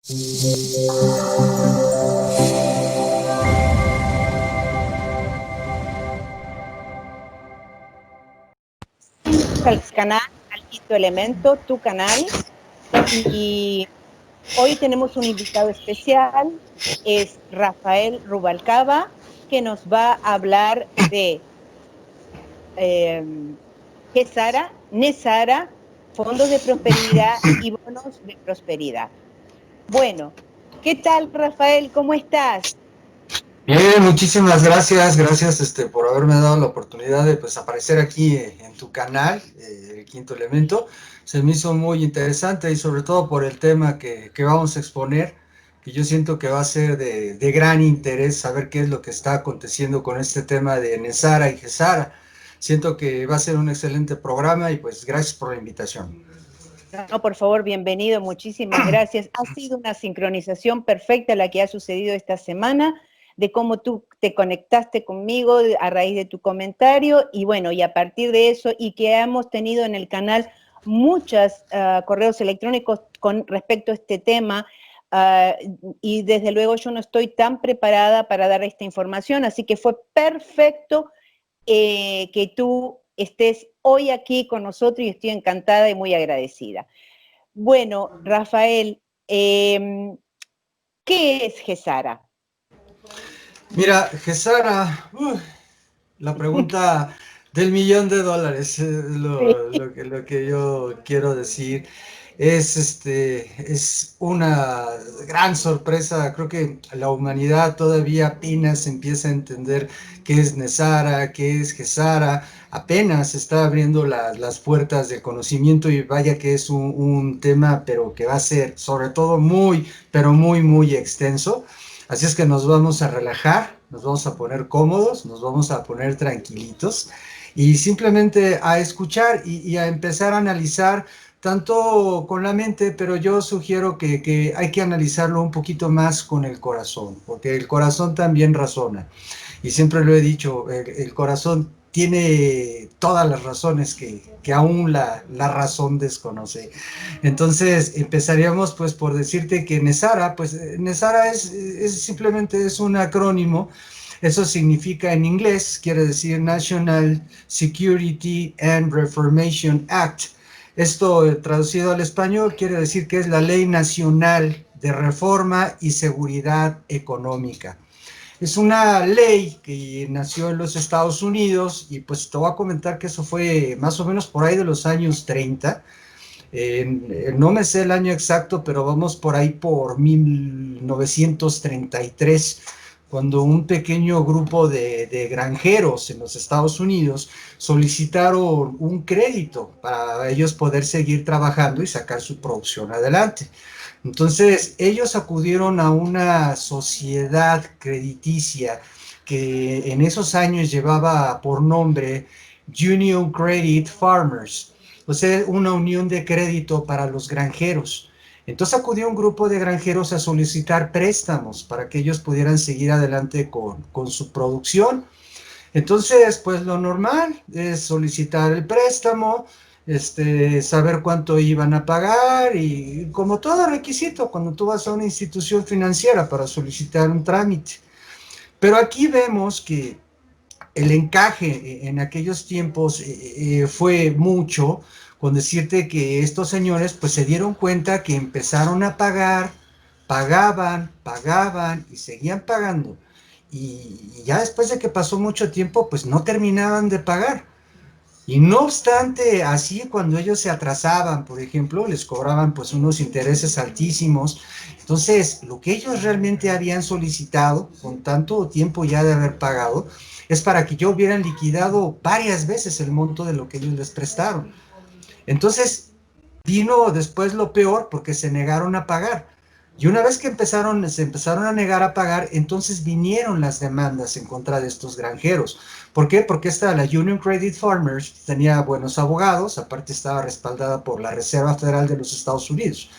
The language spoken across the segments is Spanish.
Al canal, al Quinto Elemento, tu canal, y hoy tenemos un invitado especial, es Rafael Rubalcaba, que nos va a hablar de GESARA, NESARA, fondos de prosperidad y bonos de prosperidad. Bueno, ¿qué tal, Rafael? ¿Cómo estás? Bien, muchísimas gracias, por haberme dado la oportunidad de pues aparecer aquí en tu canal, El Quinto Elemento. Se me hizo muy interesante y sobre todo por el tema que vamos a exponer, que yo siento que va a ser de gran interés saber qué es lo que está aconteciendo con este tema de NESARA y GESARA. Siento que va a ser un excelente programa y pues gracias por la invitación. No, por favor, bienvenido, muchísimas gracias. Ha sido una sincronización perfecta la que ha sucedido esta semana, de cómo tú te conectaste conmigo a raíz de tu comentario, y bueno, y a partir de eso, y que hemos tenido en el canal muchos correos electrónicos con respecto a este tema, y desde luego yo no estoy tan preparada para dar esta información, así que fue perfecto que tú estés hoy aquí con nosotros y estoy encantada y muy agradecida. Bueno, Rafael, ¿qué es GESARA? Mira, GESARA, la pregunta del millón de dólares, Sí. lo que yo quiero decir. Es una gran sorpresa. Creo que la humanidad todavía apenas empieza a entender qué es NESARA, qué es GESARA. Apenas está abriendo las puertas del conocimiento y vaya que es un tema, pero que va a ser sobre todo muy, pero muy, muy extenso. Así es que nos vamos a relajar, nos vamos a poner cómodos, nos vamos a poner tranquilitos y simplemente a escuchar y a empezar a analizar tanto con la mente, pero yo sugiero que hay que analizarlo un poquito más con el corazón, porque el corazón también razona. Y siempre lo he dicho, el corazón tiene todas las razones que aún la razón desconoce. Entonces empezaríamos pues por decirte que NESARA, pues NESARA simplemente es un acrónimo. Eso significa en inglés, quiere decir National Security and Reformation Act. Esto traducido al español quiere decir que es la Ley Nacional de Reforma y Seguridad Económica. Es una ley que nació en los Estados Unidos y pues te voy a comentar que eso fue más o menos por ahí de los años 30. No me sé el año exacto, pero vamos por ahí por 1933, cuando un pequeño grupo de granjeros en los Estados Unidos solicitaron un crédito para ellos poder seguir trabajando y sacar su producción adelante. Entonces, ellos acudieron a una sociedad crediticia que en esos años llevaba por nombre Union Credit Farmers, o sea, una unión de crédito para los granjeros. Entonces acudió un grupo de granjeros a solicitar préstamos para que ellos pudieran seguir adelante con su producción. Entonces, pues lo normal es solicitar el préstamo, saber cuánto iban a pagar y como todo requisito cuando tú vas a una institución financiera para solicitar un trámite. Pero aquí vemos que el encaje en aquellos tiempos fue mucho, con decirte que estos señores pues se dieron cuenta que empezaron a pagar, pagaban y seguían pagando. Y ya después de que pasó mucho tiempo, pues no terminaban de pagar. Y no obstante, así cuando ellos se atrasaban, por ejemplo, les cobraban pues unos intereses altísimos. Entonces, lo que ellos realmente habían solicitado, con tanto tiempo ya de haber pagado, es para que yo hubieran liquidado varias veces el monto de lo que ellos les prestaron. Entonces, vino después lo peor porque se negaron a pagar. Y una vez que se empezaron a negar a pagar, entonces vinieron las demandas en contra de estos granjeros. ¿Por qué? Porque la Union Credit Farmers tenía buenos abogados, aparte estaba respaldada por la Reserva Federal de los Estados Unidos.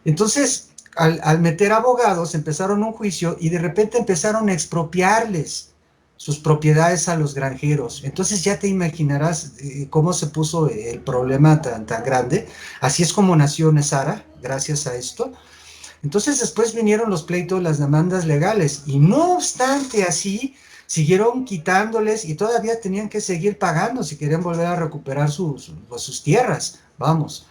Entonces, al meter abogados, empezaron un juicio y de repente empezaron a expropiarles sus propiedades a los granjeros. Entonces ya te imaginarás cómo se puso el problema tan grande. Así es como nació NESARA, gracias a esto. Entonces después vinieron los pleitos, las demandas legales, y no obstante así, siguieron quitándoles y todavía tenían que seguir pagando si querían volver a recuperar pues, sus tierras, vamos.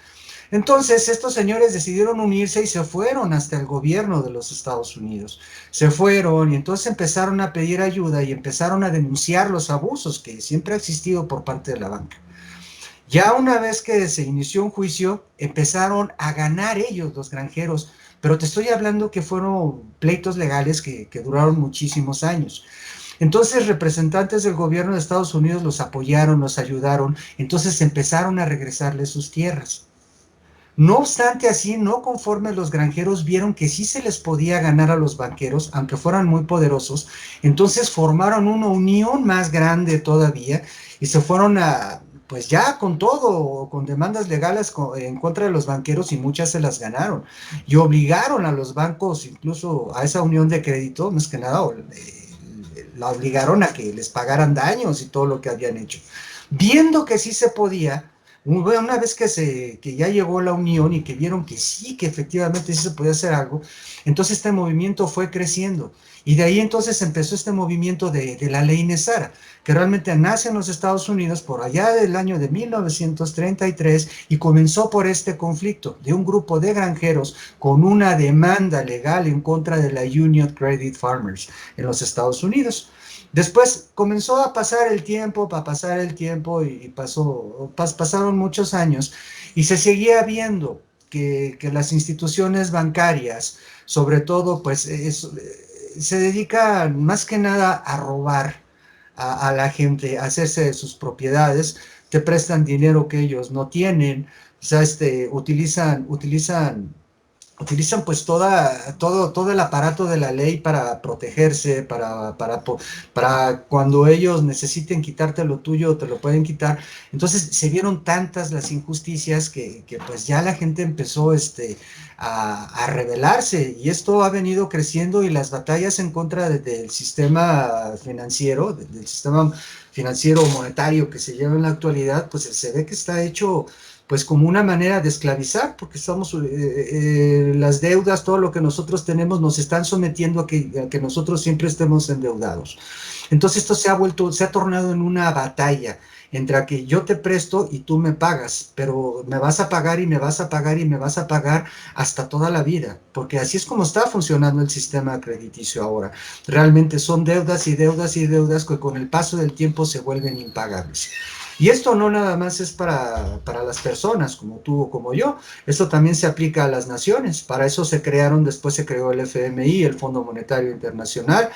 Entonces estos señores decidieron unirse y se fueron hasta el gobierno de los Estados Unidos. Se fueron y entonces empezaron a pedir ayuda y empezaron a denunciar los abusos que siempre ha existido por parte de la banca. Ya una vez que se inició un juicio, empezaron a ganar ellos, los granjeros, pero te estoy hablando que fueron pleitos legales que duraron muchísimos años. Entonces, representantes del gobierno de Estados Unidos los apoyaron, los ayudaron, entonces empezaron a regresarles sus tierras. No obstante así, no conforme los granjeros vieron que sí se les podía ganar a los banqueros, aunque fueran muy poderosos, entonces formaron una unión más grande todavía y se fueron a, pues ya con todo, con demandas legales en contra de los banqueros y muchas se las ganaron. Y obligaron a los bancos, incluso a esa unión de crédito, más que nada, la obligaron a que les pagaran daños y todo lo que habían hecho. Viendo que sí se podía, una vez que ya llegó la unión y que vieron que sí, que efectivamente sí se podía hacer algo, entonces este movimiento fue creciendo. Y de ahí entonces empezó este movimiento de la ley Nesara, que realmente nace en los Estados Unidos por allá del año de 1933 y comenzó por este conflicto de un grupo de granjeros con una demanda legal en contra de la Union Credit Farmers en los Estados Unidos. Después comenzó a pasar el tiempo, y pasaron muchos años y se seguía viendo que las instituciones bancarias, sobre todo, pues se dedican más que nada a robar a la gente, a hacerse de sus propiedades, te prestan dinero que ellos no tienen, o sea, utilizan pues todo el aparato de la ley para protegerse, para cuando ellos necesiten quitarte lo tuyo, te lo pueden quitar. Entonces se vieron tantas las injusticias que pues ya la gente empezó a rebelarse y esto ha venido creciendo y las batallas en contra del sistema financiero, del sistema financiero monetario que se lleva en la actualidad, pues se ve que está hecho pues como una manera de esclavizar, porque las deudas, todo lo que nosotros tenemos nos están sometiendo a que nosotros siempre estemos endeudados. Entonces esto se ha tornado en una batalla entre a que yo te presto y tú me pagas, pero me vas a pagar y me vas a pagar y me vas a pagar hasta toda la vida, porque así es como está funcionando el sistema crediticio ahora. Realmente son deudas y deudas y deudas que con el paso del tiempo se vuelven impagables. Y esto no nada más es para las personas como tú o como yo, esto también se aplica a las naciones. Para eso después se creó el FMI, el Fondo Monetario Internacional,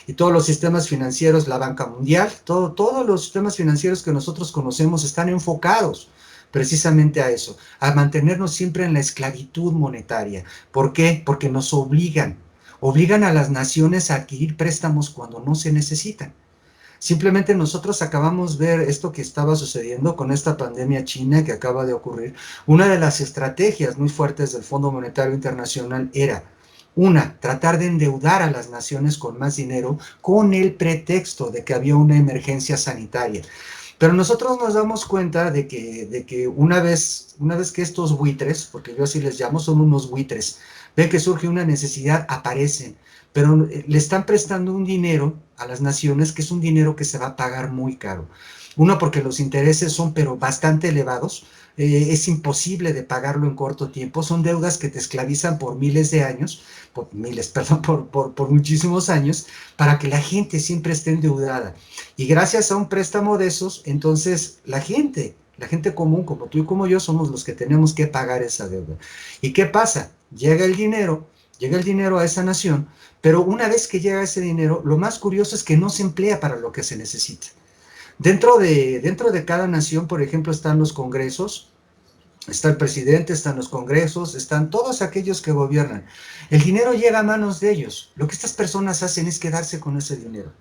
y todos los sistemas financieros, la banca mundial, todos los sistemas financieros que nosotros conocemos están enfocados precisamente a eso, a mantenernos siempre en la esclavitud monetaria. ¿Por qué? Porque nos obligan a las naciones a adquirir préstamos cuando no se necesitan. Simplemente nosotros acabamos de ver esto que estaba sucediendo con esta pandemia china que acaba de ocurrir. Una de las estrategias muy fuertes del Fondo Monetario Internacional era, una, tratar de endeudar a las naciones con más dinero con el pretexto de que había una emergencia sanitaria. Pero nosotros nos damos cuenta de que una vez que estos buitres, porque yo así les llamo, son unos buitres, ven que surge una necesidad, aparecen, pero le están prestando un dinero a las naciones que es un dinero que se va a pagar muy caro. Uno, porque los intereses son pero bastante elevados, es imposible de pagarlo en corto tiempo, son deudas que te esclavizan por miles de años, perdón, por muchísimos años, para que la gente siempre esté endeudada. Y gracias a un préstamo de esos, entonces la gente común, como tú y como yo, somos los que tenemos que pagar esa deuda. ¿Y qué pasa? Llega el dinero a esa nación, pero una vez que llega ese dinero, lo más curioso es que no se emplea para lo que se necesita. Dentro de cada nación, por ejemplo, están los congresos, está el presidente, están los congresos, están todos aquellos que gobiernan. El dinero llega a manos de ellos. Lo que estas personas hacen es quedarse con ese dinero.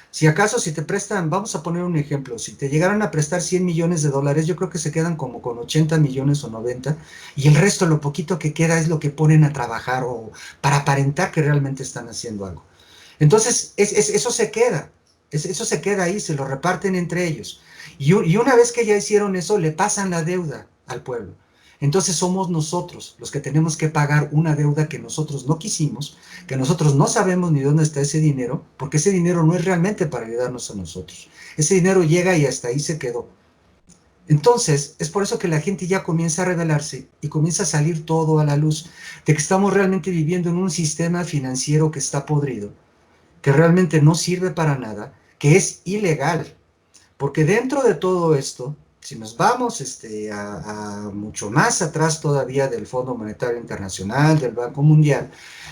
Si acaso, si te prestan, vamos a poner un ejemplo, si te llegaran a prestar 100 millones de dólares, yo creo que se quedan como con 80 millones o 90, y el resto, lo poquito que queda, es lo que ponen a trabajar o para aparentar que realmente están haciendo algo. Entonces, eso se queda ahí, se lo reparten entre ellos. Y una vez que ya hicieron eso, le pasan la deuda al pueblo. Entonces somos nosotros los que tenemos que pagar una deuda que nosotros no quisimos, que nosotros no sabemos ni dónde está ese dinero, porque ese dinero no es realmente para ayudarnos a nosotros. Ese dinero llega y hasta ahí se quedó. Entonces, es por eso que la gente ya comienza a rebelarse y comienza a salir todo a la luz de que estamos realmente viviendo en un sistema financiero que está podrido, que realmente no sirve para nada, que es ilegal. Porque dentro de todo esto, si nos vamos a mucho más atrás todavía del Fondo Monetario Internacional, del Banco Mundial,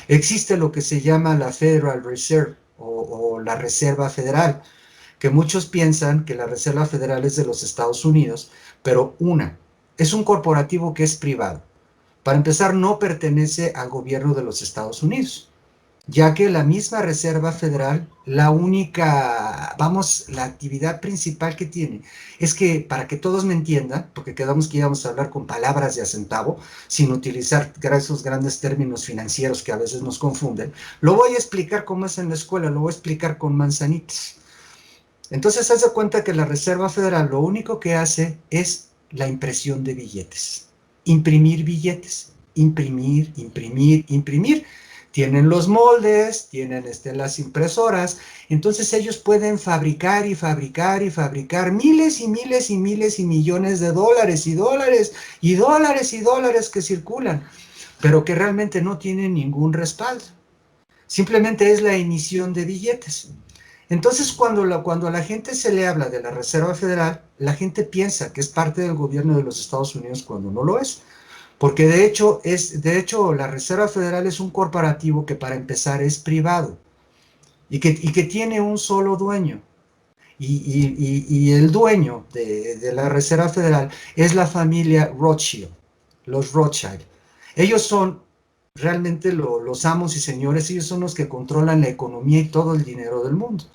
existe lo que se llama la Federal Reserve o la Reserva Federal, que muchos piensan que la Reserva Federal es de los Estados Unidos, pero es un corporativo que es privado. Para empezar, no pertenece al gobierno de los Estados Unidos, ya que la misma Reserva Federal, la actividad principal que tiene es que, para que todos me entiendan, porque quedamos que íbamos a hablar con palabras de a centavo, sin utilizar esos grandes términos financieros que a veces nos confunden, lo voy a explicar como es en la escuela, lo voy a explicar con manzanitas. Entonces, haz de cuenta que la Reserva Federal lo único que hace es la impresión de billetes, imprimir billetes, imprimir, imprimir, imprimir. Tienen los moldes, tienen las impresoras, entonces ellos pueden fabricar y fabricar y fabricar miles y miles y miles y millones de dólares y dólares y dólares y dólares que circulan, pero que realmente no tienen ningún respaldo. Simplemente es la emisión de billetes. Entonces, cuando a la gente se le habla de la Reserva Federal, la gente piensa que es parte del gobierno de los Estados Unidos cuando no lo es. Porque de hecho, la Reserva Federal es un corporativo que para empezar es privado y que tiene un solo dueño. Y el dueño de la Reserva Federal es la familia Rothschild, los Rothschild. Ellos son realmente los amos y señores, ellos son los que controlan la economía y todo el dinero del mundo.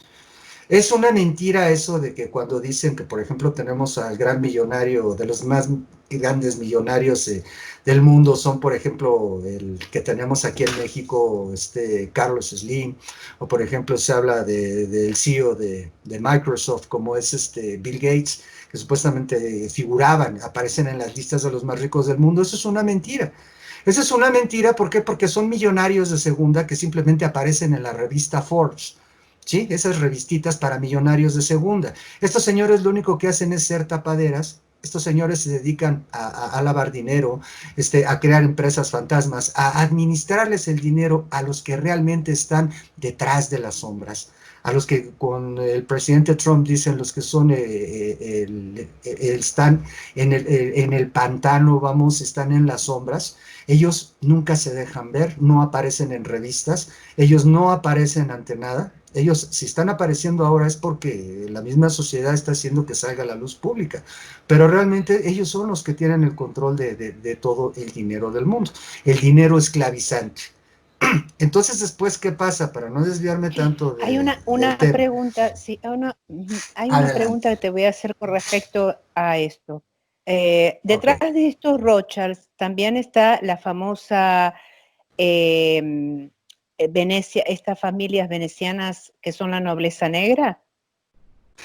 Es una mentira eso de que cuando dicen que, por ejemplo, tenemos al gran millonario, de los más grandes millonarios del mundo, son, por ejemplo, el que tenemos aquí en México, Carlos Slim, o por ejemplo se habla del CEO de Microsoft, como es Bill Gates, que supuestamente aparecen en las listas de los más ricos del mundo. Eso es una mentira. Esa es una mentira, ¿por qué? Porque son millonarios de segunda que simplemente aparecen en la revista Forbes. ¿Sí? Esas revistitas para millonarios de segunda. Estos señores lo único que hacen es ser tapaderas. Estos señores se dedican a lavar dinero, a crear empresas fantasmas, a administrarles el dinero a los que realmente están detrás de las sombras, a los que con el presidente Trump dicen los que son están en el pantano, vamos, están en las sombras. Ellos nunca se dejan ver, no aparecen en revistas, ellos no aparecen ante nada. Ellos, si están apareciendo ahora es porque la misma sociedad está haciendo que salga a la luz pública, pero realmente ellos son los que tienen el control de todo el dinero del mundo, el dinero esclavizante. Entonces, después, ¿qué pasa? Para no desviarme tanto Hay una tema. pregunta, sí, hay una pregunta que Adelante. te voy a hacer con respecto a esto. Ok. Detrás de estos Rothschilds también está la famosa Venecia, estas familias venecianas que son la nobleza negra.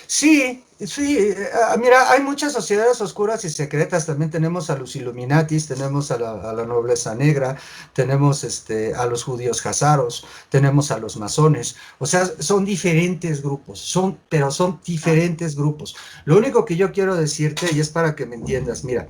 Sí, sí, mira, hay muchas sociedades oscuras y secretas, también tenemos a los Illuminatis, tenemos a la nobleza negra, tenemos a los judíos hazaros, tenemos a los masones, o sea, son diferentes grupos, pero son diferentes grupos. Lo único que yo quiero decirte, y es para que me entiendas, mira,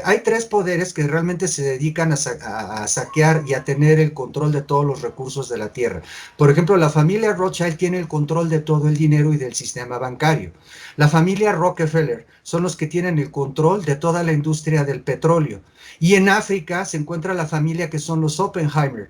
hay tres poderes que realmente se dedican a saquear y a tener el control de todos los recursos de la tierra. Por ejemplo, la familia Rothschild tiene el control de todo el dinero y del sistema bancario. La familia Rockefeller son los que tienen el control de toda la industria del petróleo. Y en África se encuentra la familia que son los Oppenheimer.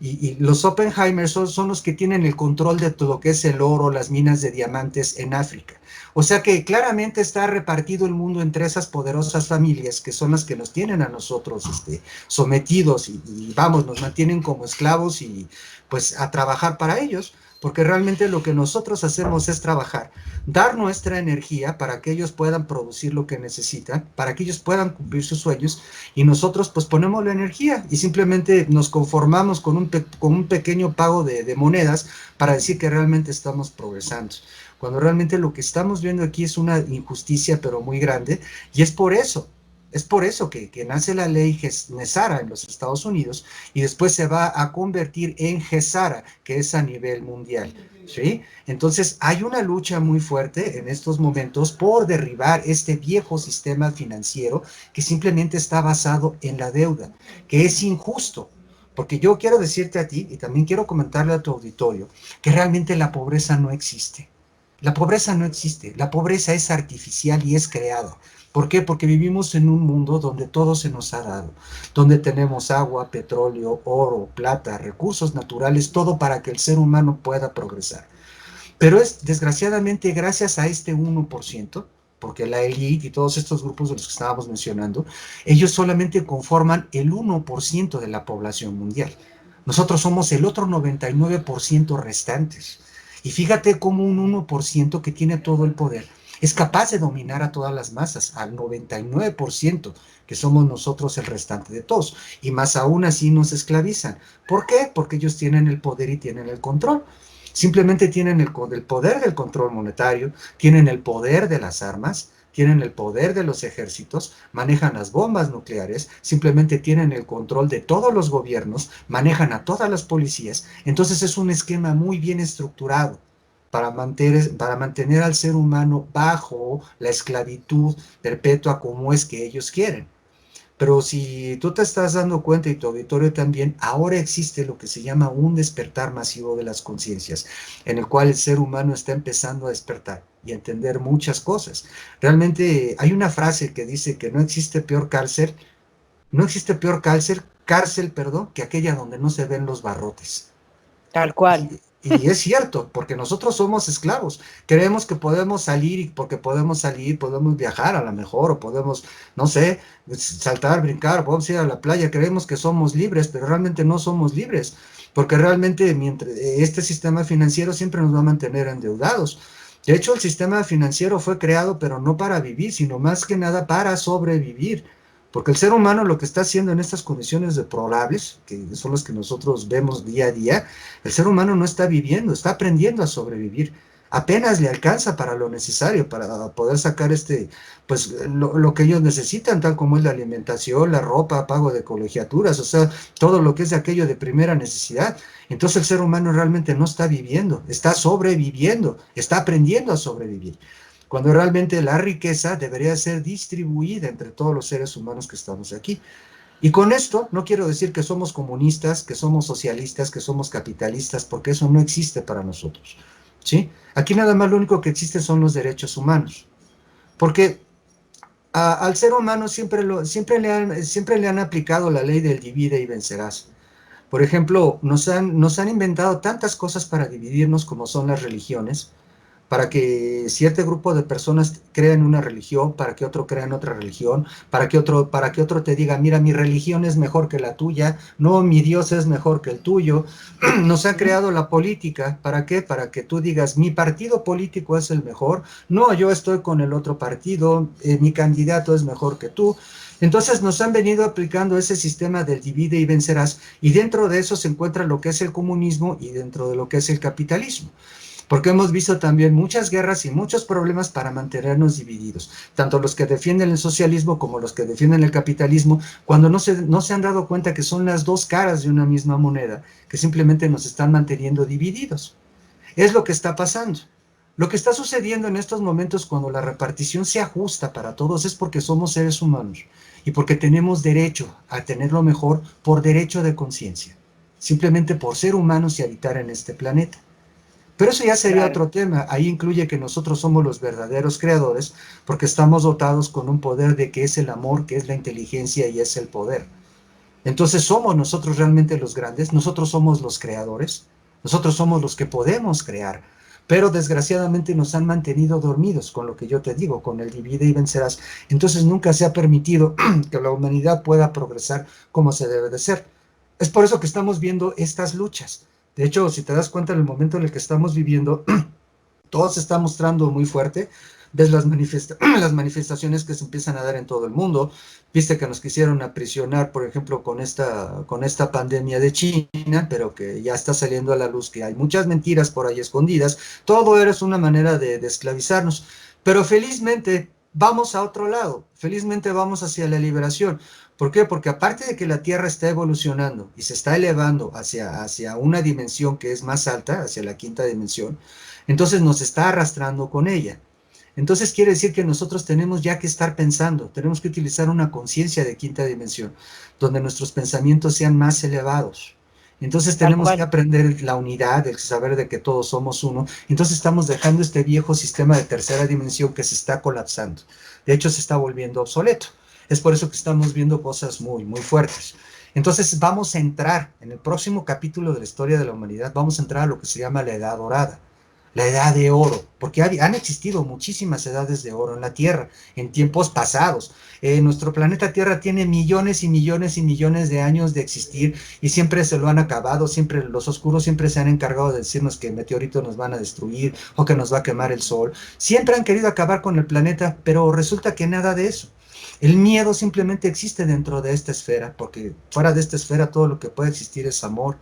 Y los Oppenheimer son los que tienen el control de todo lo que es el oro, las minas de diamantes en África. O sea que claramente está repartido el mundo entre esas poderosas familias que son las que nos tienen a nosotros sometidos y vamos, nos mantienen como esclavos y pues a trabajar para ellos, porque realmente lo que nosotros hacemos es trabajar, dar nuestra energía para que ellos puedan producir lo que necesitan, para que ellos puedan cumplir sus sueños, y nosotros pues ponemos la energía y simplemente nos conformamos con un pequeño pago de monedas para decir que realmente estamos progresando, cuando realmente lo que estamos viendo aquí es una injusticia pero muy grande, y es por eso Es por eso que nace la ley NESARA en los Estados Unidos y después se va a convertir en GESARA, que es a nivel mundial, ¿sí? Entonces hay una lucha muy fuerte en estos momentos por derribar este viejo sistema financiero que simplemente está basado en la deuda, que es injusto. Porque yo quiero decirte a ti y también quiero comentarle a tu auditorio que realmente la pobreza no existe. La pobreza no existe, la pobreza es artificial y es creada. ¿Por qué? Porque vivimos en un mundo donde todo se nos ha dado, donde tenemos agua, petróleo, oro, plata, recursos naturales, todo para que el ser humano pueda progresar. Pero es desgraciadamente gracias a este 1%, porque la élite y todos estos grupos de los que estábamos mencionando, ellos solamente conforman el 1% de la población mundial. Nosotros somos el otro 99% restantes. Y fíjate cómo un 1% que tiene todo el poder es capaz de dominar a todas las masas, al 99%, que somos nosotros el restante de todos. Y más aún así nos esclavizan. ¿Por qué? Porque ellos tienen el poder y tienen el control. Simplemente tienen el poder del control monetario, tienen el poder de las armas, tienen el poder de los ejércitos, manejan las bombas nucleares, simplemente tienen el control de todos los gobiernos, manejan a todas las policías. Entonces es un esquema muy bien estructurado para mantener al ser humano bajo la esclavitud perpetua como es que ellos quieren. Pero si tú te estás dando cuenta y tu auditorio también, ahora existe lo que se llama un despertar masivo de las conciencias, en el cual el ser humano está empezando a despertar y a entender muchas cosas. Realmente hay una frase que dice que no existe peor cárcel, no existe peor cárcel, perdón, que aquella donde no se ven los barrotes. Tal cual. Y es cierto, porque nosotros somos esclavos. Creemos que podemos salir y porque podemos salir, podemos viajar a lo mejor, o podemos, no sé, saltar, brincar, podemos ir a la playa. Creemos que somos libres, pero realmente no somos libres, porque realmente mientras, este sistema financiero siempre nos va a mantener endeudados. De hecho, el sistema financiero fue creado, pero no para vivir, sino más que nada para sobrevivir. Porque el ser humano lo que está haciendo en estas condiciones deplorables, que son las que nosotros vemos día a día, el ser humano no está viviendo, está aprendiendo a sobrevivir. Apenas le alcanza para lo necesario, para poder sacar pues lo que ellos necesitan, tal como es la alimentación, la ropa, pago de colegiaturas, o sea, todo lo que es de aquello de primera necesidad. Entonces el ser humano realmente no está viviendo, está sobreviviendo, está aprendiendo a sobrevivir cuando realmente la riqueza debería ser distribuida entre todos los seres humanos que estamos aquí. Y con esto no quiero decir que somos comunistas, que somos socialistas, que somos capitalistas, porque eso no existe para nosotros, ¿sí? Aquí nada más lo único que existe son los derechos humanos, porque al ser humano siempre le han aplicado la ley del divide y vencerás. Por ejemplo, nos han inventado tantas cosas para dividirnos como son las religiones, para que cierto grupo de personas crean una religión, para que otro crea en otra religión, para que otro te diga, mira, mi religión es mejor que la tuya, no, mi Dios es mejor que el tuyo. Nos ha creado la política, ¿para qué? Para que tú digas, mi partido político es el mejor, no, yo estoy con el otro partido, mi candidato es mejor que tú. Entonces nos han venido aplicando ese sistema del divide y vencerás, y dentro de eso se encuentra lo que es el comunismo y dentro de lo que es el capitalismo. Porque hemos visto también muchas guerras y muchos problemas para mantenernos divididos, tanto los que defienden el socialismo como los que defienden el capitalismo, cuando no se han dado cuenta que son las dos caras de una misma moneda, que simplemente nos están manteniendo divididos. Es lo que está pasando. Lo que está sucediendo en estos momentos cuando la repartición se ajusta para todos es porque somos seres humanos y porque tenemos derecho a tenerlo mejor por derecho de conciencia, simplemente por ser humanos y habitar en este planeta. Pero eso ya sería Claro. otro tema. Ahí incluye que nosotros somos los verdaderos creadores porque estamos dotados con un poder de que es el amor, que es la inteligencia y es el poder. Entonces somos nosotros realmente los grandes, nosotros somos los creadores, nosotros somos los que podemos crear. Pero desgraciadamente nos han mantenido dormidos con lo que yo te digo, con el divide y vencerás. Entonces nunca se ha permitido que la humanidad pueda progresar como se debe de ser. Es por eso que estamos viendo estas luchas. De hecho, si te das cuenta, en el momento en el que estamos viviendo, todo se está mostrando muy fuerte. Ves las manifestaciones que se empiezan a dar en todo el mundo. Viste que nos quisieron aprisionar, por ejemplo, con esta pandemia de China, pero que ya está saliendo a la luz que hay muchas mentiras por ahí escondidas. Todo era una manera de esclavizarnos. Pero felizmente vamos a otro lado, felizmente vamos hacia la liberación. ¿Por qué? Porque aparte de que la Tierra está evolucionando y se está elevando hacia una dimensión que es más alta, hacia la quinta dimensión, entonces nos está arrastrando con ella. Entonces quiere decir que nosotros tenemos ya que estar pensando, tenemos que utilizar una conciencia de quinta dimensión, donde nuestros pensamientos sean más elevados. Entonces Tal tenemos que cual. aprender la unidad, el saber de que todos somos uno. Entonces estamos dejando este viejo sistema de tercera dimensión que se está colapsando. De hecho, se está volviendo obsoleto. Es por eso que estamos viendo cosas muy, muy fuertes. Entonces vamos a entrar, en el próximo capítulo de la historia de la humanidad, vamos a entrar a lo que se llama la Edad Dorada, la edad de oro, porque han existido muchísimas edades de oro en la Tierra, en tiempos pasados. Nuestro planeta Tierra tiene millones y millones y millones de años de existir y siempre se lo han acabado, siempre los oscuros siempre se han encargado de decirnos que meteoritos nos van a destruir o que nos va a quemar el sol. Siempre han querido acabar con el planeta, pero resulta que nada de eso. El miedo simplemente existe dentro de esta esfera, porque fuera de esta esfera todo lo que puede existir es amor,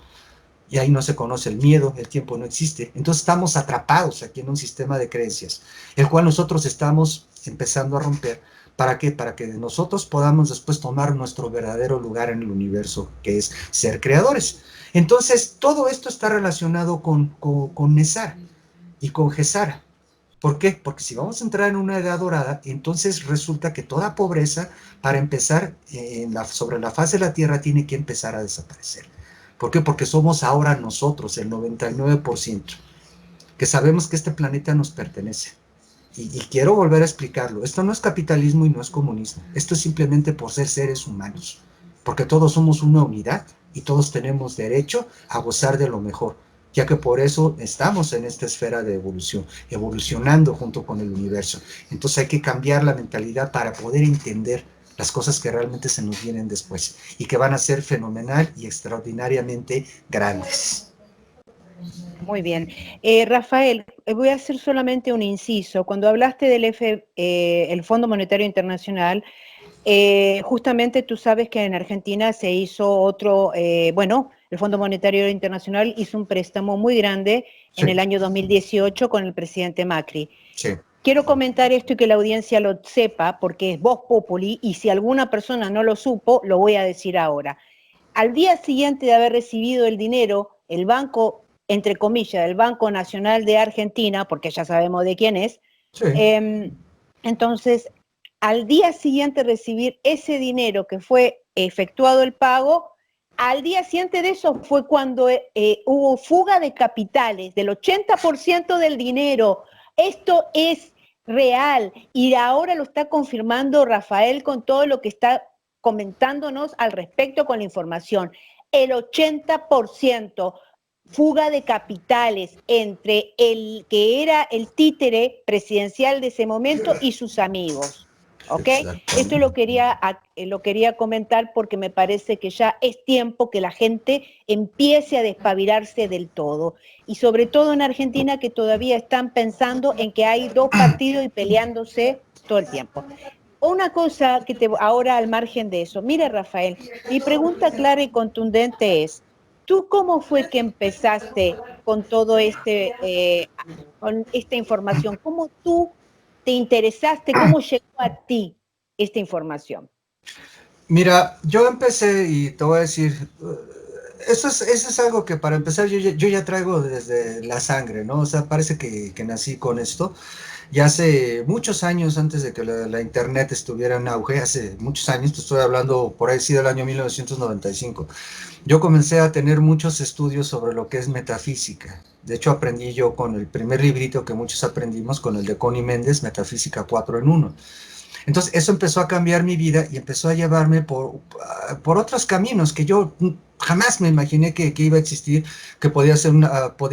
y ahí no se conoce el miedo, el tiempo no existe. Entonces estamos atrapados aquí en un sistema de creencias, el cual nosotros estamos empezando a romper. ¿Para qué? Para que nosotros podamos después tomar nuestro verdadero lugar en el universo, que es ser creadores. Entonces, todo esto está relacionado con Nesar y con Gesara. ¿Por qué? Porque si vamos a entrar en una edad dorada, entonces resulta que toda pobreza, para empezar, sobre la faz de la Tierra, tiene que empezar a desaparecer. ¿Por qué? Porque somos ahora nosotros, el 99%, que sabemos que este planeta nos pertenece. Y quiero volver a explicarlo. Esto no es capitalismo y no es comunismo. Esto es simplemente por ser seres humanos. Porque todos somos una unidad y todos tenemos derecho a gozar de lo mejor, ya que por eso estamos en esta esfera de evolución, evolucionando junto con el universo. Entonces hay que cambiar la mentalidad para poder entender las cosas que realmente se nos vienen después y que van a ser fenomenal y extraordinariamente grandes. Muy bien. Rafael, voy a hacer solamente un inciso. Cuando hablaste del el Fondo Monetario Internacional, justamente tú sabes que en Argentina se hizo otro, bueno, el Fondo Monetario Internacional hizo un préstamo muy grande en el Sí, año 2018 con el presidente Macri. sí. Quiero comentar esto y que la audiencia lo sepa porque es voz populi y si alguna persona no lo supo, lo voy a decir ahora. Al día siguiente de haber recibido el dinero, el banco, entre comillas, el Banco Nacional de Argentina, porque ya sabemos de quién es, Sí. eh, entonces, al día siguiente de recibir ese dinero que fue efectuado el pago, al día siguiente de eso fue cuando hubo fuga de capitales del 80% del dinero. Esto es real y ahora lo está confirmando Rafael con todo lo que está comentándonos al respecto con la información. El 80% fuga de capitales entre el que era el títere presidencial de ese momento y sus amigos. ¿Ok? Esto Exactamente. lo quería comentar porque me parece que ya es tiempo que la gente empiece a despabilarse del todo. Y sobre todo en Argentina que todavía están pensando en que hay dos partidos y peleándose todo el tiempo. Una cosa que ahora al margen de eso, mira Rafael, mi pregunta clara y contundente es, ¿tú cómo fue que empezaste con todo con esta información? ¿Cómo tú te interesaste? ¿Cómo llegó a ti esta información? Mira, yo empecé y te voy a decir, eso es algo que para empezar yo ya traigo desde la sangre, ¿no? O sea, parece que nací con esto. Ya hace muchos años, antes de que la internet estuviera en auge, hace muchos años, te estoy hablando por ahí sí del año 1995, yo comencé a tener muchos estudios sobre lo que es metafísica. De hecho, aprendí yo con el primer librito que muchos aprendimos, con el de Connie Méndez, Metafísica 4 en 1. Entonces, eso empezó a cambiar mi vida y empezó a llevarme por otros caminos que yo jamás me imaginé que iba a existir, que podía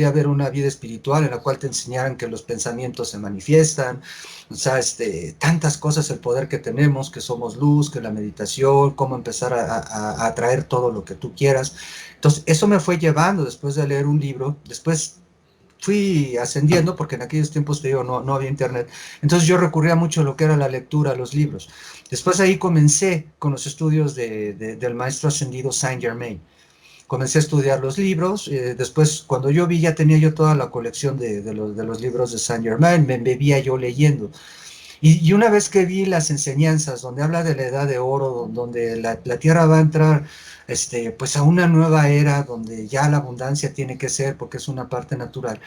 haber una vida espiritual en la cual te enseñaran que los pensamientos se manifiestan, o sea, tantas cosas, el poder que tenemos, que somos luz, que la meditación, cómo empezar a atraer todo lo que tú quieras. Entonces, eso me fue llevando después de leer un libro, después fui ascendiendo, porque en aquellos tiempos, te digo, no había internet, entonces yo recurría mucho a lo que era la lectura, a los libros. Después ahí comencé con los estudios del maestro ascendido Saint Germain. Comencé a estudiar los libros, después cuando yo vi ya tenía yo toda la colección de los libros de Saint Germain, me embebía yo leyendo. Y una vez que vi las enseñanzas donde habla de la edad de oro, donde la Tierra va a entrar pues a una nueva era, donde ya la abundancia tiene que ser porque es una parte natural,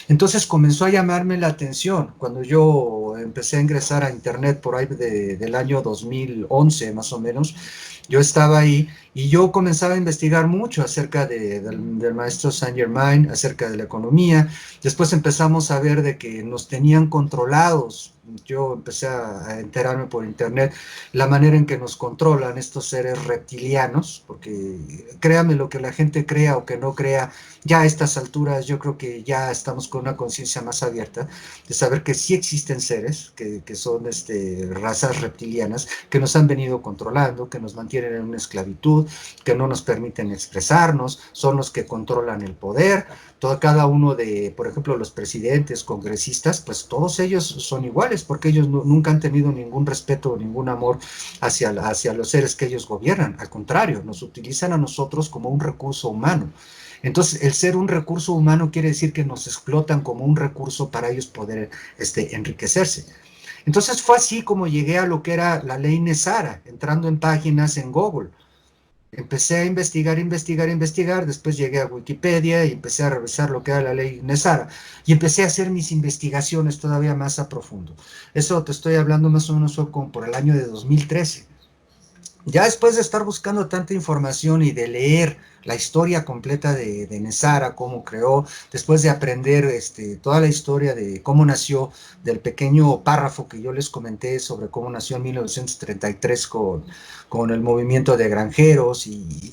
entonces comenzó a llamarme la atención cuando yo empecé a ingresar a Internet por ahí del año 2011 más o menos. Yo estaba ahí y yo comenzaba a investigar mucho acerca del maestro Saint Germain, acerca de la economía. Después empezamos a ver de que nos tenían controlados. Yo empecé a enterarme por internet la manera en que nos controlan estos seres reptilianos, porque créame lo que la gente crea o que no crea, ya a estas alturas yo creo que ya estamos con una conciencia más abierta de saber que sí existen seres que son razas reptilianas que nos han venido controlando, que nos mantienen en una esclavitud, que no nos permiten expresarnos, son los que controlan el poder. Cada uno de, por ejemplo, los presidentes, congresistas, pues todos ellos son iguales porque ellos nunca han tenido ningún respeto o ningún amor hacia los seres que ellos gobiernan. Al contrario, nos utilizan a nosotros como un recurso humano. Entonces, el ser un recurso humano quiere decir que nos explotan como un recurso para ellos poder enriquecerse. Entonces fue así como llegué a lo que era la ley Nesara, entrando en páginas en Google. Empecé a investigar, investigar, investigar, después llegué a Wikipedia y empecé a revisar lo que era la ley Nesara y empecé a hacer mis investigaciones todavía más a profundo. Eso te estoy hablando más o menos como por el año de 2013. Ya después de estar buscando tanta información y de leer la historia completa de Nesara, cómo creó, después de aprender toda la historia de cómo nació, del pequeño párrafo que yo les comenté sobre cómo nació en 1933 con el movimiento de granjeros,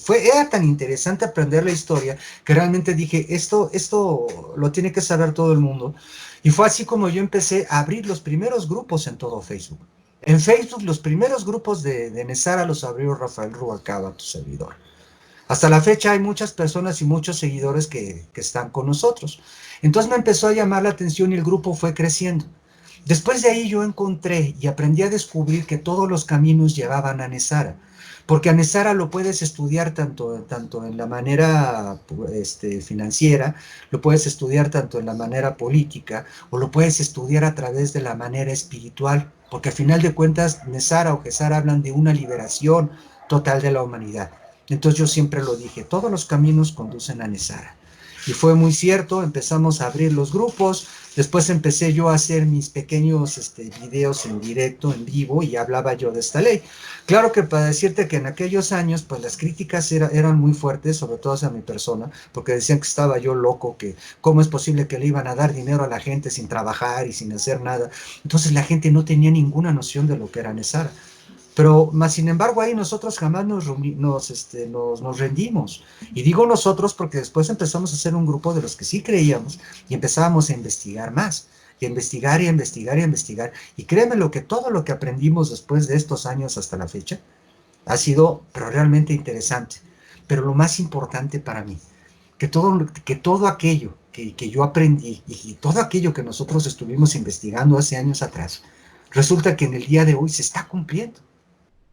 era tan interesante aprender la historia que realmente dije, esto lo tiene que saber todo el mundo. Y fue así como yo empecé a abrir los primeros grupos en todo Facebook. En Facebook, los primeros grupos de Nesara los abrió Rafael Rubalcaba, tu servidor. Hasta la fecha hay muchas personas y muchos seguidores que están con nosotros. Entonces me empezó a llamar la atención y el grupo fue creciendo. Después de ahí yo encontré y aprendí a descubrir que todos los caminos llevaban a Nesara, porque a Nesara lo puedes estudiar tanto en la manera financiera, lo puedes estudiar tanto en la manera política, o lo puedes estudiar a través de la manera espiritual, porque al final de cuentas Nesara o Gesara hablan de una liberación total de la humanidad. Entonces yo siempre lo dije, todos los caminos conducen a Nesara. Y fue muy cierto, empezamos a abrir los grupos, después empecé yo a hacer mis pequeños videos en directo, en vivo, y hablaba yo de esta ley. Claro que para decirte que en aquellos años, pues las críticas eran muy fuertes, sobre todo hacia mi persona, porque decían que estaba yo loco, que cómo es posible que le iban a dar dinero a la gente sin trabajar y sin hacer nada. Entonces la gente no tenía ninguna noción de lo que era Nesara. Pero, más sin embargo, ahí nosotros jamás nos rendimos. Y digo nosotros porque después empezamos a hacer un grupo de los que sí creíamos y empezábamos a investigar más, y a investigar y a investigar y a investigar. Y créeme lo que todo lo que aprendimos después de estos años hasta la fecha ha sido pero realmente interesante. Pero lo más importante para mí, que todo aquello que yo aprendí y todo aquello que nosotros estuvimos investigando hace años atrás, resulta que en el día de hoy se está cumpliendo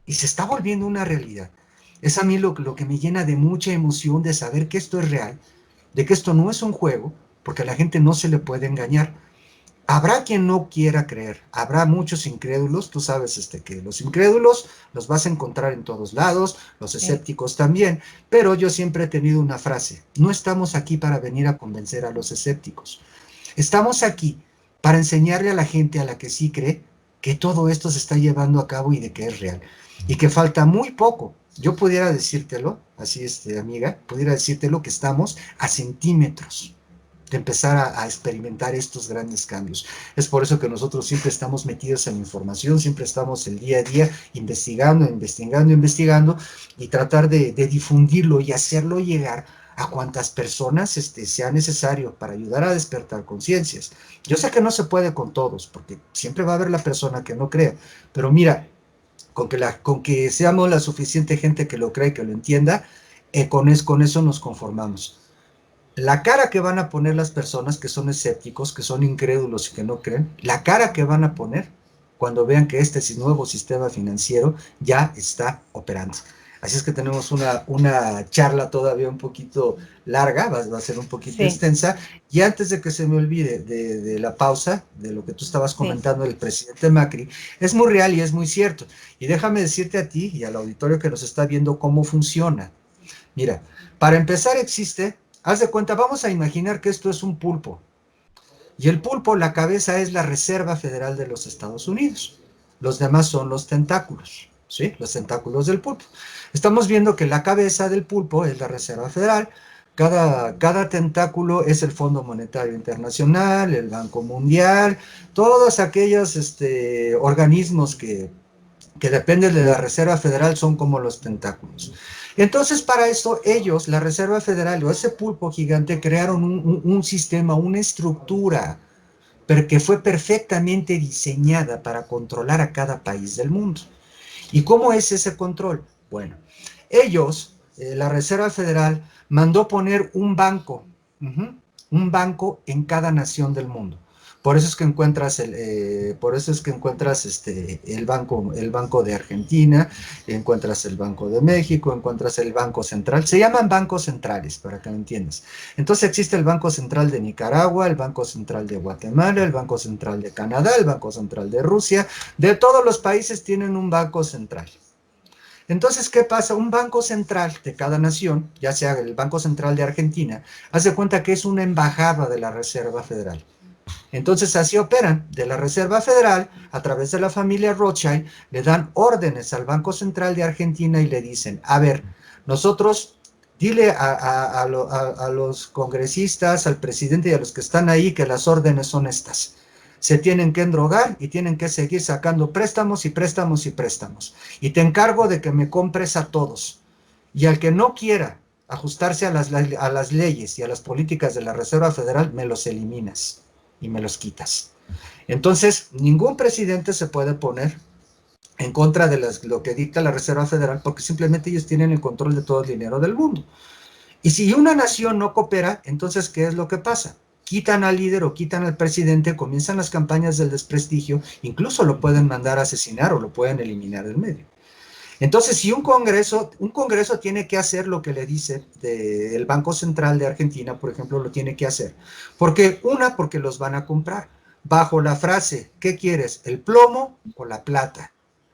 y se está volviendo una realidad. Es a mí lo que me llena de mucha emoción de saber que esto es real, de que esto no es un juego, porque a la gente no se le puede engañar. Habrá quien no quiera creer, habrá muchos incrédulos, tú sabes que los incrédulos los vas a encontrar en todos lados, los escépticos también, pero yo siempre he tenido una frase, no estamos aquí para venir a convencer a los escépticos, estamos aquí para enseñarle a la gente a la que sí cree que todo esto se está llevando a cabo y de que es real y que falta muy poco. Yo pudiera decírtelo, así amiga, pudiera decírtelo que estamos a centímetros de empezar a experimentar estos grandes cambios. Es por eso que nosotros siempre estamos metidos en la información, siempre estamos el día a día investigando, investigando, investigando y tratar de difundirlo y hacerlo llegar a cuantas personas sea necesario para ayudar a despertar conciencias. Yo sé que no se puede con todos, porque siempre va a haber la persona que no crea, pero mira, con que seamos la suficiente gente que lo crea y que lo entienda, con eso nos conformamos. La cara que van a poner las personas que son escépticos, que son incrédulos y que no creen, la cara que van a poner cuando vean que este nuevo sistema financiero ya está operando. Así es que tenemos una charla todavía un poquito larga, va a ser un poquito Sí, extensa. Y antes de que se me olvide de la pausa, de lo que tú estabas sí, comentando del presidente Macri, es muy real y es muy cierto. Y déjame decirte a ti y al auditorio que nos está viendo cómo funciona. Mira, para empezar existe, haz de cuenta, vamos a imaginar que esto es un pulpo. Y el pulpo, la cabeza es la Reserva Federal de los Estados Unidos. Los demás son los tentáculos, ¿sí? Los tentáculos del pulpo. Estamos viendo que la cabeza del pulpo es la Reserva Federal. Cada tentáculo es el Fondo Monetario Internacional, el Banco Mundial, todos aquellos organismos que dependen de la Reserva Federal son como los tentáculos. Entonces, para eso, ellos, la Reserva Federal o ese pulpo gigante, crearon un sistema, una estructura, pero que fue perfectamente diseñada para controlar a cada país del mundo. ¿Y cómo es ese control? Bueno, ellos, la Reserva Federal, mandó poner un banco en cada nación del mundo. Por eso es que encuentras el banco de Argentina, encuentras el Banco de México, encuentras el Banco Central. Se llaman bancos centrales, para que lo entiendas. Entonces existe el Banco Central de Nicaragua, el Banco Central de Guatemala, el Banco Central de Canadá, el Banco Central de Rusia. De todos los países tienen un banco central. Entonces, ¿qué pasa? Un banco central de cada nación, ya sea el Banco Central de Argentina, hace cuenta que es una embajada de la Reserva Federal. Entonces, así operan. De la Reserva Federal, a través de la familia Rothschild, le dan órdenes al Banco Central de Argentina y le dicen, a ver, nosotros, dile a los congresistas, al presidente y a los que están ahí que las órdenes son estas. Se tienen que endrogar y tienen que seguir sacando préstamos y préstamos y préstamos. Y te encargo de que me compres a todos. Y al que no quiera ajustarse a las leyes y a las políticas de la Reserva Federal, me los eliminas y me los quitas. Entonces, ningún presidente se puede poner en contra de lo que dicta la Reserva Federal porque simplemente ellos tienen el control de todo el dinero del mundo. Y si una nación no coopera, entonces, ¿qué es lo que pasa? Quitan al líder o quitan al presidente, comienzan las campañas del desprestigio, incluso lo pueden mandar a asesinar o lo pueden eliminar del medio. Entonces, si un congreso tiene que hacer lo que le dice el Banco Central de Argentina, por ejemplo, lo tiene que hacer. Porque los van a comprar. Bajo la frase, ¿qué quieres? ¿El plomo o la plata?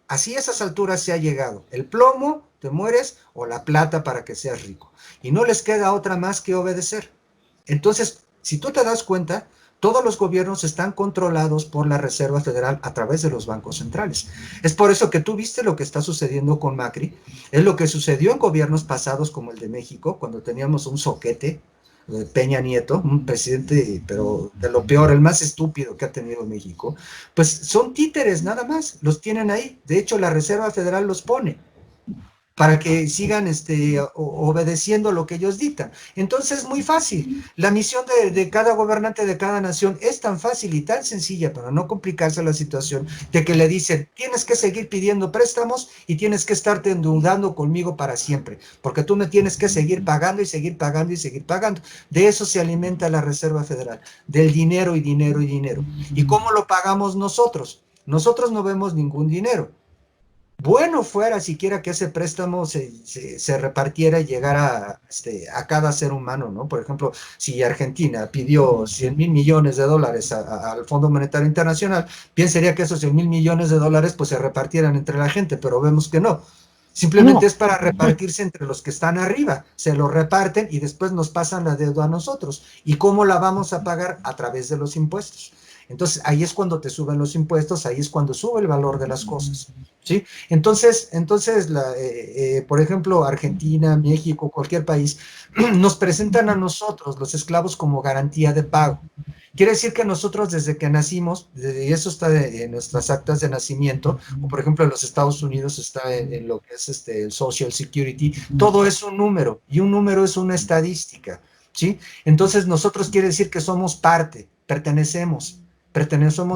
Así a esas alturas se ha llegado. El plomo, te mueres, o la plata para que seas rico. Y no les queda otra más que obedecer. Entonces, si tú te das cuenta, todos los gobiernos están controlados por la Reserva Federal a través de los bancos centrales. Es por eso que tú viste lo que está sucediendo con Macri, es lo que sucedió en gobiernos pasados como el de México, cuando teníamos un soquete, Peña Nieto, un presidente, pero de lo peor, el más estúpido que ha tenido México, pues son títeres nada más, los tienen ahí. De hecho, la Reserva Federal los pone para que sigan obedeciendo lo que ellos dictan. Entonces es muy fácil. La misión de cada gobernante de cada nación es tan fácil y tan sencilla para no complicarse la situación de que le dicen, tienes que seguir pidiendo préstamos y tienes que estarte endeudando conmigo para siempre, porque tú me tienes que seguir pagando y seguir pagando y seguir pagando. De eso se alimenta la Reserva Federal, del dinero y dinero y dinero. ¿Y cómo lo pagamos nosotros? Nosotros no vemos ningún dinero. Bueno fuera siquiera que ese préstamo se repartiera y llegara a cada ser humano, ¿no? Por ejemplo, si Argentina pidió 100.000 millones de dólares al Fondo Monetario Internacional, bien sería que esos 100.000 millones de dólares pues se repartieran entre la gente, pero vemos que no. Simplemente no. es para repartirse entre los que están arriba. Se lo reparten y después nos pasan la deuda a nosotros. ¿Y cómo la vamos a pagar? A través de los impuestos. Entonces, ahí es cuando te suben los impuestos, ahí es cuando sube el valor de las cosas, ¿sí? Entonces por ejemplo, Argentina, México, cualquier país, nos presentan a nosotros, los esclavos, como garantía de pago. Quiere decir que nosotros desde que nacimos, y eso está en nuestras actas de nacimiento, o por ejemplo en los Estados Unidos está en lo que es el Social Security, todo es un número, y un número es una estadística, ¿sí? Entonces nosotros quiere decir que somos parte, pertenecemos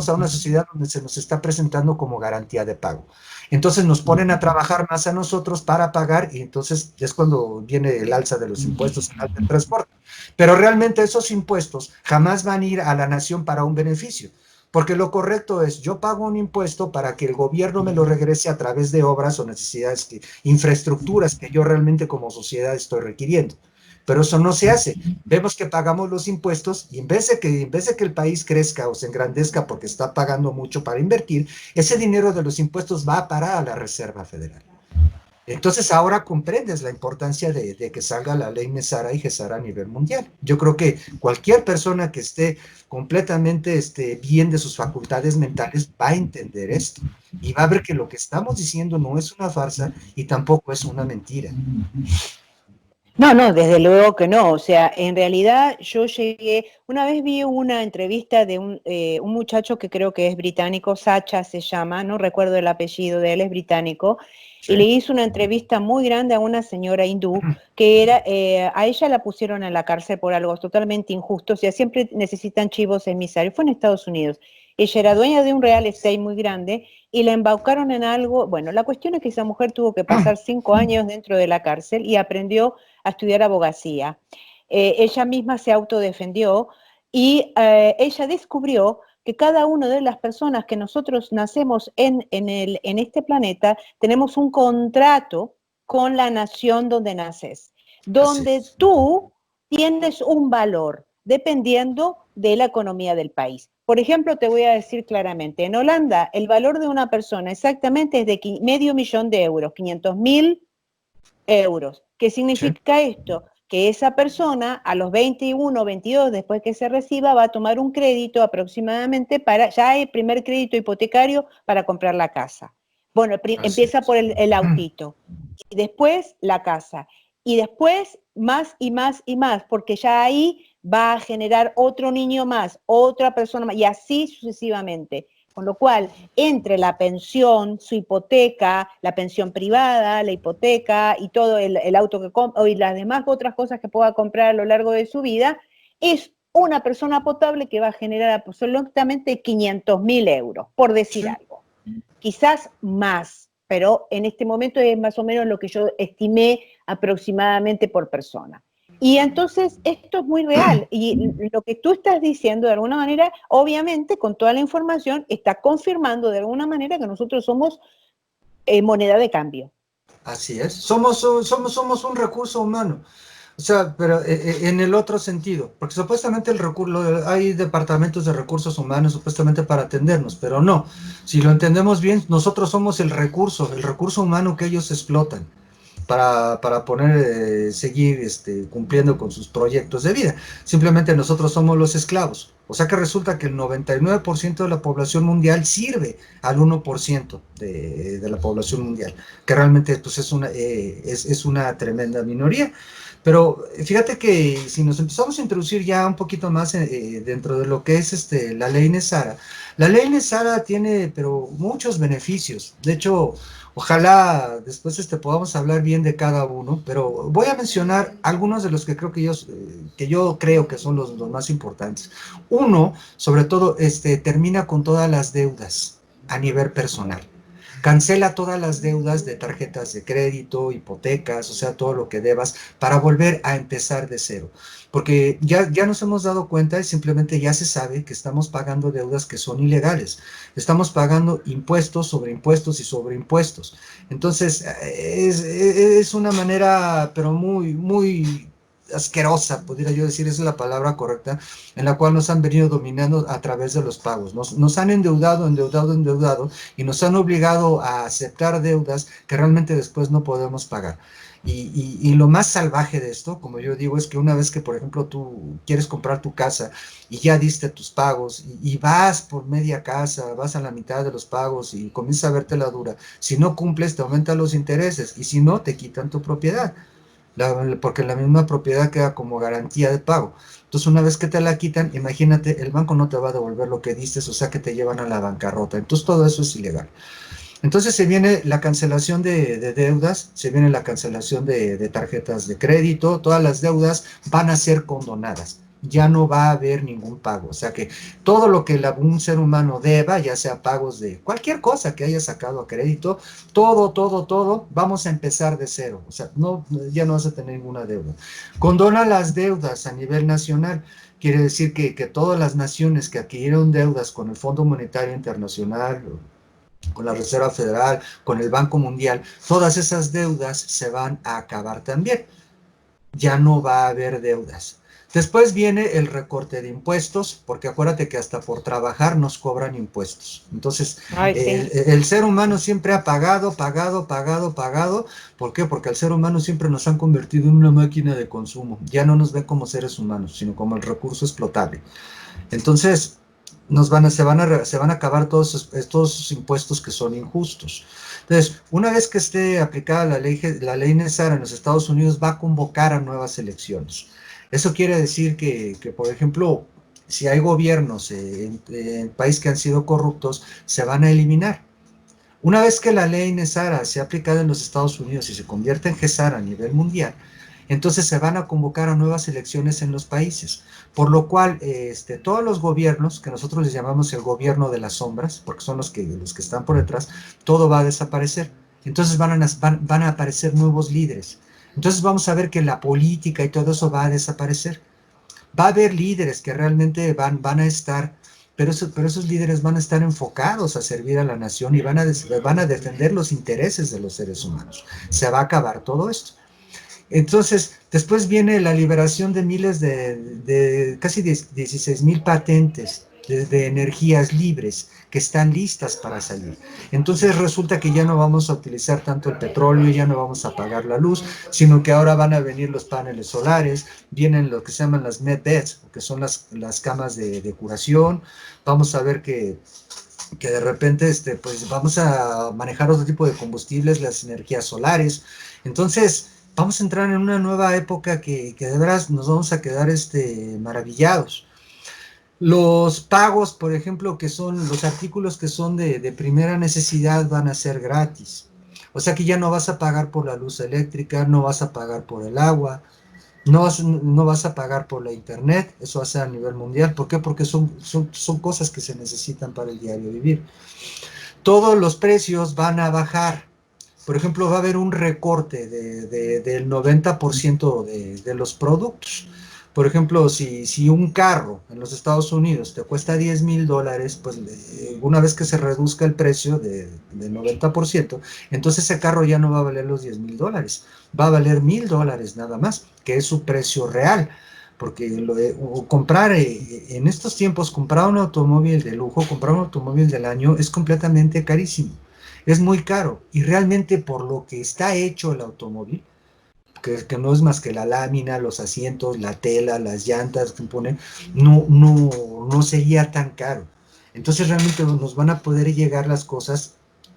a una sociedad donde se nos está presentando como garantía de pago. Entonces nos ponen a trabajar más a nosotros para pagar y entonces es cuando viene el alza de los impuestos, el alza del transporte. Pero realmente esos impuestos jamás van a ir a la nación para un beneficio. Porque lo correcto es, yo pago un impuesto para que el gobierno me lo regrese a través de obras o necesidades, infraestructuras que yo realmente como sociedad estoy requiriendo. Pero eso no se hace. Vemos que pagamos los impuestos y en vez de que el país crezca o se engrandezca porque está pagando mucho para invertir, ese dinero de los impuestos va a parar a la Reserva Federal. Entonces ahora comprendes la importancia de que salga la ley Mesara y Gesara a nivel mundial. Yo creo que cualquier persona que esté completamente bien de sus facultades mentales va a entender esto y va a ver que lo que estamos diciendo no es una farsa y tampoco es una mentira. No, no, desde luego que no. O sea, en realidad yo llegué, una vez vi una entrevista de un muchacho que creo que es británico, Sacha se llama, no recuerdo el apellido de él, es británico, Sí. y le hizo una entrevista muy grande a una señora hindú que era, a ella la pusieron en la cárcel por algo totalmente injusto, o sea, siempre necesitan chivos emisarios, fue en Estados Unidos. Ella era dueña de un real estate muy grande y la embaucaron en algo, bueno, la cuestión es que esa mujer tuvo que pasar 5 años dentro de la cárcel y aprendió a estudiar abogacía. Ella misma se autodefendió y ella descubrió que cada una de las personas que nosotros nacemos en este planeta tenemos un contrato con la nación donde naces, Así donde es. tú tienes un valor dependiendo de la economía del país. Por ejemplo, te voy a decir claramente, en Holanda el valor de una persona exactamente es de medio millón de euros, 500.000 euros. ¿Qué Sí. significa esto? Que esa persona a los 21, 22, después que se reciba, va a tomar un crédito aproximadamente para, ya el primer crédito hipotecario para comprar la casa. Bueno, Así empieza es. por el autito, y después la casa, y después más y más y más, porque ya ahí va a generar otro niño más, otra persona más, y así sucesivamente. Con lo cual, entre la pensión, su hipoteca, la pensión privada, la hipoteca y todo el auto que compra y las demás otras cosas que pueda comprar a lo largo de su vida, es una persona potable que va a generar absolutamente 500.000 euros, por decir Sí. algo. Quizás más, pero en este momento es más o menos lo que yo estimé aproximadamente por persona. Y entonces esto es muy real y lo que tú estás diciendo de alguna manera, obviamente con toda la información, está confirmando de alguna manera que nosotros somos moneda de cambio. Así es. Somos un recurso humano. O sea, pero en el otro sentido, porque supuestamente hay departamentos de recursos humanos supuestamente para atendernos, pero no. Si lo entendemos bien, nosotros somos el recurso humano que ellos explotan para seguir cumpliendo con sus proyectos de vida. Simplemente nosotros somos los esclavos. O sea que resulta que el 99% de la población mundial sirve al 1% de la población mundial, que realmente pues, es una tremenda minoría. Pero fíjate que si nos empezamos a introducir ya un poquito más dentro de lo que es la ley Nesara tiene pero muchos beneficios. De hecho, ojalá después podamos hablar bien de cada uno, pero voy a mencionar algunos de los que que yo creo que son los más importantes. Uno, sobre todo, termina con todas las deudas a nivel personal. Cancela todas las deudas de tarjetas de crédito, hipotecas, o sea, todo lo que debas para volver a empezar de cero. Porque ya nos hemos dado cuenta y simplemente ya se sabe que estamos pagando deudas que son ilegales. Estamos pagando impuestos sobre impuestos y sobre impuestos. Entonces, es una manera, pero muy, muy asquerosa, podría yo decir, esa es la palabra correcta, en la cual nos han venido dominando a través de los pagos. Nos han endeudado y nos han obligado a aceptar deudas que realmente después no podemos pagar. Y lo más salvaje de esto, como yo digo, es que una vez que, por ejemplo, tú quieres comprar tu casa y ya diste tus pagos y vas por media casa, vas a la mitad de los pagos y comienzas a verte la dura, si no cumples te aumentan los intereses y si no te quitan tu propiedad, porque la misma propiedad queda como garantía de pago. Entonces, una vez que te la quitan, imagínate, el banco no te va a devolver lo que diste, o sea que te llevan a la bancarrota. Entonces, todo eso es ilegal. Entonces, se viene la cancelación de deudas, se viene la cancelación de tarjetas de crédito, todas las deudas van a ser condonadas. ya no va a haber ningún pago. O sea que todo lo que un ser humano deba, ya sea pagos de cualquier cosa que haya sacado a crédito, todo, vamos a empezar de cero. O sea, no, ya no vas a tener ninguna deuda. Condona las deudas a nivel nacional. Quiere decir que todas las naciones que adquirieron deudas con el Fondo Monetario Internacional, con la Reserva Federal, con el Banco Mundial, todas esas deudas se van a acabar también. Ya no va a haber deudas. Después viene el recorte de impuestos, porque acuérdate que hasta por trabajar nos cobran impuestos. Entonces, Ay, sí. el ser humano siempre ha pagado. ¿Por qué? Porque al ser humano siempre nos han convertido en una máquina de consumo. Ya no nos ven como seres humanos, sino como el recurso explotable. Entonces, se van a acabar todos estos impuestos que son injustos. Entonces, una vez que esté aplicada la ley NESARA en los Estados Unidos, va a convocar a nuevas elecciones. Eso quiere decir por ejemplo, si hay gobiernos en países que han sido corruptos, se van a eliminar. Una vez que la ley NESARA sea aplicada en los Estados Unidos y se convierta en GESARA a nivel mundial, entonces se van a convocar a nuevas elecciones en los países, por lo cual todos los gobiernos, que nosotros les llamamos el gobierno de las sombras, porque son los que están por detrás, todo va a desaparecer. Entonces van a aparecer nuevos líderes. Entonces vamos a ver que la política y todo eso va a desaparecer. Va a haber líderes que realmente van a estar, pero esos líderes van a estar enfocados a servir a la nación y van a defender los intereses de los seres humanos. Se va a acabar todo esto. Entonces, después viene la liberación de miles de casi 16,000 patentes de energías libres que están listas para salir. Entonces resulta que ya no vamos a utilizar tanto el petróleo, ya no vamos a apagar la luz, sino que ahora van a venir los paneles solares, vienen lo que se llaman las medbeds, que son las camas de curación. Vamos a ver que de repente pues vamos a manejar otro tipo de combustibles, las energías solares. Entonces, vamos a entrar en una nueva época que de veras nos vamos a quedar maravillados. Los pagos, por ejemplo, que son los artículos que son de primera necesidad van a ser gratis. O sea que ya no vas a pagar por la luz eléctrica, no vas a pagar por el agua, no vas a pagar por la internet, eso va a ser a nivel mundial. ¿Por qué? Porque son cosas que se necesitan para el diario vivir. Todos los precios van a bajar. Por ejemplo, va a haber un recorte del 90% de los productos. Por ejemplo, si un carro en los Estados Unidos te cuesta $10,000, pues una vez que se reduzca el precio del 90%, entonces ese carro ya no va a valer los $10,000, va a valer $1,000 nada más, que es su precio real. Porque comprar en estos tiempos, comprar un automóvil de lujo, comprar un automóvil del año es completamente carísimo. Es muy caro y realmente por lo que está hecho el automóvil, que no es más que la lámina, los asientos, la tela, las llantas que ponen, no sería tan caro. Entonces realmente nos van a poder llegar las cosas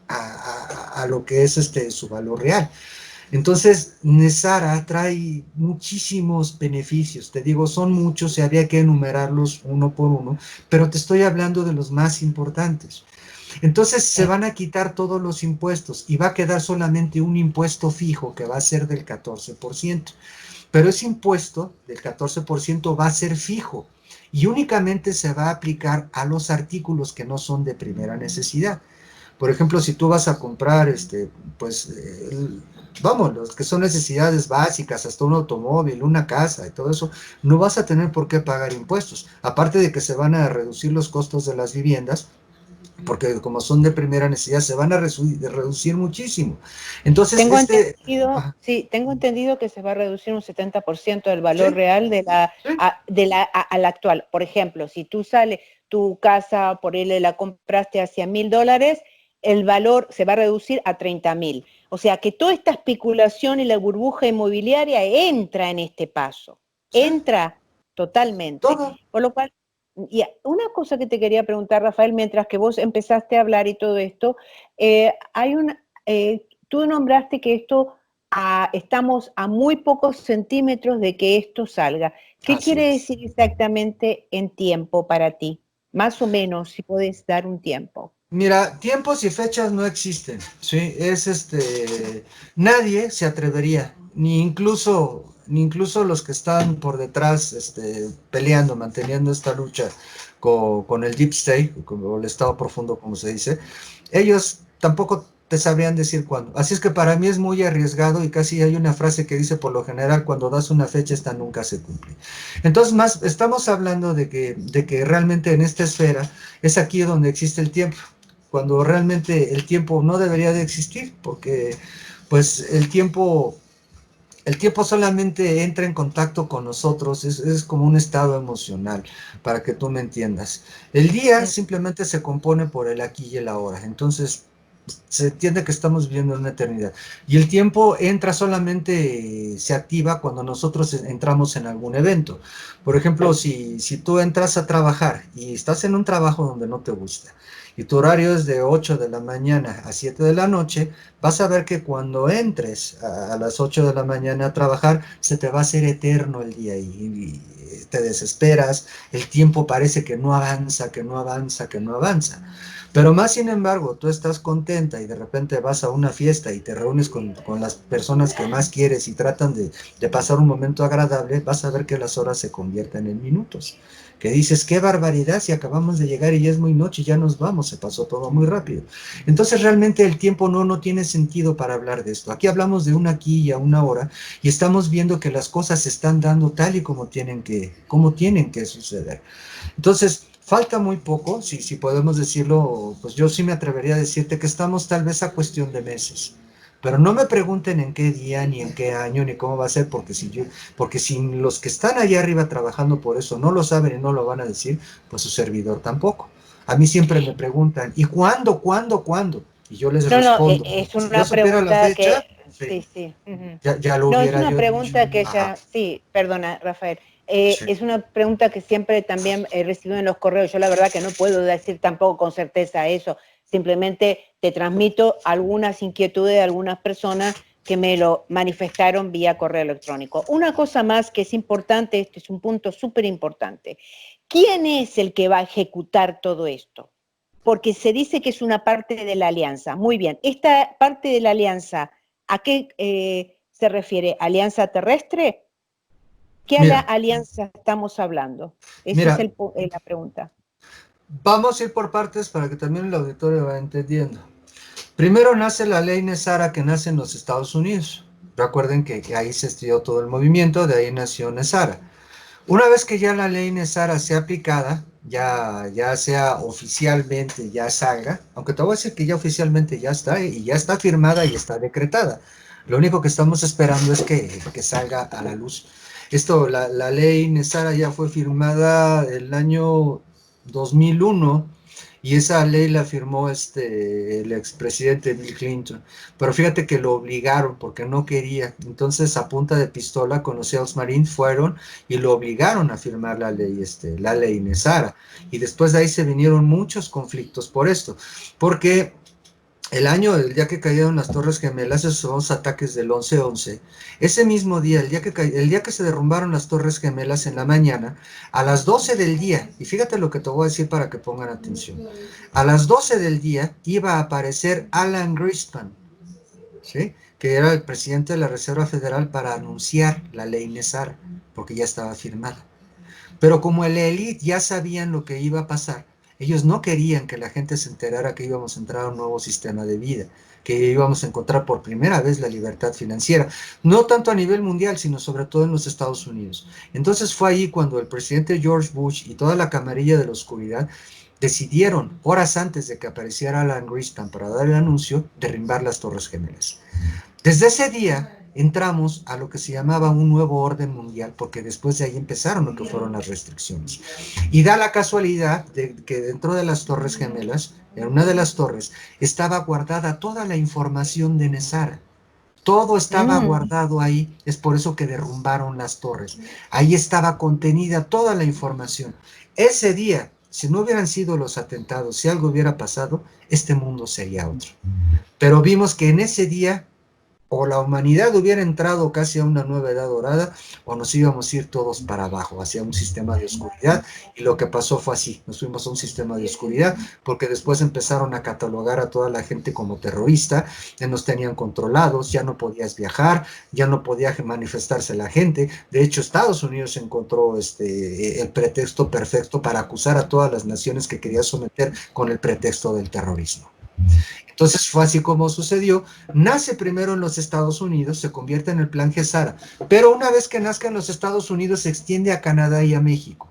a lo que es su valor real. Entonces, NESARA trae muchísimos beneficios. Te digo, son muchos y habría que enumerarlos uno por uno, pero te estoy hablando de los más importantes. Entonces se van a quitar todos los impuestos y va a quedar solamente un impuesto fijo que va a ser del 14%. Pero ese impuesto del 14% va a ser fijo y únicamente se va a aplicar a los artículos que no son de primera necesidad. Por ejemplo, si tú vas a comprar, pues, vamos, los que son necesidades básicas, hasta un automóvil, una casa y todo eso, no vas a tener por qué pagar impuestos. Aparte de que se van a reducir los costos de las viviendas, porque como son de primera necesidad, se van a reducir muchísimo. Entonces, tengo entendido que se va a reducir un 70% del valor sí, real sí, al actual. Por ejemplo, si tú sales, tu casa, por él la compraste hacia $1,000, el valor se va a reducir a 30,000. O sea que toda esta especulación y la burbuja inmobiliaria entra en este paso. sí, Entra totalmente. todo. Por lo cual, y una cosa que te quería preguntar, Rafael, mientras que vos empezaste a hablar y todo esto, tú nombraste que estamos a muy pocos centímetros de que esto salga. ¿Qué Así quiere es. decir exactamente en tiempo para ti? Más o menos, si podés dar un tiempo. Mira, tiempos y fechas no existen, ¿sí? Nadie se atrevería, ni incluso los que están por detrás peleando, manteniendo esta lucha con el Deep State, o el Estado Profundo, como se dice, ellos tampoco te sabrían decir cuándo. Así es que para mí es muy arriesgado y casi hay una frase que dice por lo general, cuando das una fecha, esta nunca se cumple. Entonces, más estamos hablando de que realmente en esta esfera es aquí donde existe el tiempo, cuando realmente el tiempo no debería de existir, porque pues el tiempo solamente entra en contacto con nosotros, es como un estado emocional, para que tú me entiendas. El día simplemente se compone por el aquí y el ahora, entonces se entiende que estamos viviendo una eternidad. Y el tiempo entra solamente, se activa cuando nosotros entramos en algún evento. Por ejemplo, si tú entras a trabajar y estás en un trabajo donde no te gusta, y tu horario es de 8 de la mañana a 7 de la noche, vas a ver que cuando entres a las 8 de la mañana a trabajar, se te va a hacer eterno el día y te desesperas, el tiempo parece que no avanza, que no avanza, que no avanza. Pero más sin embargo, tú estás contenta y de repente vas a una fiesta y te reúnes con las personas que más quieres y tratan de pasar un momento agradable, vas a ver que las horas se convierten en minutos. Que dices, qué barbaridad, si acabamos de llegar y ya es muy noche, ya nos vamos, se pasó todo muy rápido. Entonces realmente el tiempo no tiene sentido para hablar de esto. Aquí hablamos de un aquí y a una hora y estamos viendo que las cosas se están dando tal y como tienen que suceder. Entonces, falta muy poco, si podemos decirlo, pues yo sí me atrevería a decirte que estamos tal vez a cuestión de meses. Pero no me pregunten en qué día, ni en qué año, ni cómo va a ser, porque si los que están allá arriba trabajando por eso no lo saben y no lo van a decir, pues su servidor tampoco. A mí siempre me preguntan, ¿y cuándo, cuándo, cuándo? Y yo les No, no, respondo, es si yo una supiera la pregunta fecha, que, sí, sí, sí. Ujú. ya lo No, es hubiera una yo dicho. pregunta que Ajá, ya, sí, perdona, Rafael. sí. Es una pregunta que siempre también he recibido en los correos. Yo la verdad que no puedo decir tampoco con certeza eso. Simplemente te transmito algunas inquietudes de algunas personas que me lo manifestaron vía correo electrónico. Una cosa más que es importante, este es un punto súper importante. ¿Quién es el que va a ejecutar todo esto? Porque se dice que es una parte de la alianza. Muy bien, esta parte de la alianza, ¿a qué se refiere? ¿Alianza terrestre? ¿Qué Mira, alianza estamos hablando? Esa es mira, la pregunta. vamos a ir por partes para que también el auditorio vaya entendiendo. Primero nace la ley Nesara que nace en los Estados Unidos. Recuerden que ahí se estudió todo el movimiento, de ahí nació Nesara. Una vez que ya la ley Nesara sea aplicada, ya sea oficialmente, ya salga, aunque te voy a decir que ya oficialmente ya está y ya está firmada y está decretada. Lo único que estamos esperando es que salga a la luz. La ley Nesara ya fue firmada el año 2001 y esa ley la firmó el expresidente Bill Clinton. Pero fíjate que lo obligaron porque no quería. Entonces, a punta de pistola, con los SEALs Marines fueron y lo obligaron a firmar la ley Nesara. Y después de ahí se vinieron muchos conflictos por esto. Porque el día que cayeron las Torres Gemelas, esos son los ataques del 11-11, ese mismo día, el día que se derrumbaron las Torres Gemelas en la mañana, a las 12 del día, y fíjate lo que te voy a decir para que pongan atención, a las 12 del día iba a aparecer Alan Greenspan, ¿sí? Que era el presidente de la Reserva Federal para anunciar la ley Nesara, porque ya estaba firmada. Pero como el élite ya sabían lo que iba a pasar, ellos no querían que la gente se enterara que íbamos a entrar a un nuevo sistema de vida, que íbamos a encontrar por primera vez la libertad financiera, no tanto a nivel mundial, sino sobre todo en los Estados Unidos. Entonces fue ahí cuando el presidente George Bush y toda la camarilla de la oscuridad decidieron, horas antes de que apareciera Alan Greenspan para dar el anuncio, derrumbar las Torres Gemelas. Desde ese día entramos a lo que se llamaba un nuevo orden mundial, porque después de ahí empezaron lo que fueron las restricciones. Y da la casualidad de que dentro de las Torres Gemelas, en una de las torres, estaba guardada toda la información de Nesara. Todo estaba Mm. guardado ahí, es por eso que derrumbaron las torres. Ahí estaba contenida toda la información. Ese día, si no hubieran sido los atentados, si algo hubiera pasado, este mundo sería otro. Pero vimos que en ese día o la humanidad hubiera entrado casi a una nueva edad dorada, o nos íbamos a ir todos para abajo, hacia un sistema de oscuridad, y lo que pasó fue así, nos fuimos a un sistema de oscuridad, porque después empezaron a catalogar a toda la gente como terrorista, ya nos tenían controlados, ya no podías viajar, ya no podía manifestarse la gente. De hecho, Estados Unidos encontró el pretexto perfecto para acusar a todas las naciones que quería someter con el pretexto del terrorismo. Entonces fue así como sucedió. Nace primero en los Estados Unidos, se convierte en el Plan GESARA, pero una vez que nazca en los Estados Unidos se extiende a Canadá y a México.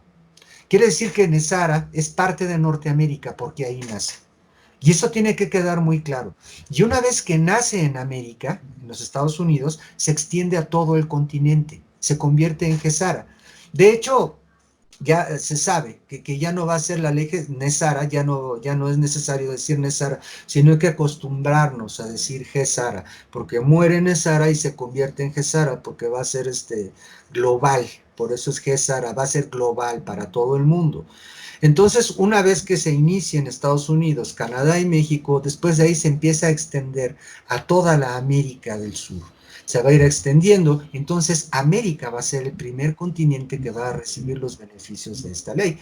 Quiere decir que NESARA es parte de Norteamérica porque ahí nace. Y eso tiene que quedar muy claro. Y una vez que nace en América, en los Estados Unidos, se extiende a todo el continente, se convierte en GESARA. De hecho, ya se sabe que ya no va a ser la ley NESARA, ya no es necesario decir NESARA, sino hay que acostumbrarnos a decir GESARA, porque muere NESARA y se convierte en GESARA, porque va a ser global, por eso es GESARA, va a ser global para todo el mundo. Entonces, una vez que se inicia en Estados Unidos, Canadá y México, después de ahí se empieza a extender a toda la América del Sur. Se va a ir extendiendo, entonces América va a ser el primer continente que va a recibir los beneficios de esta ley.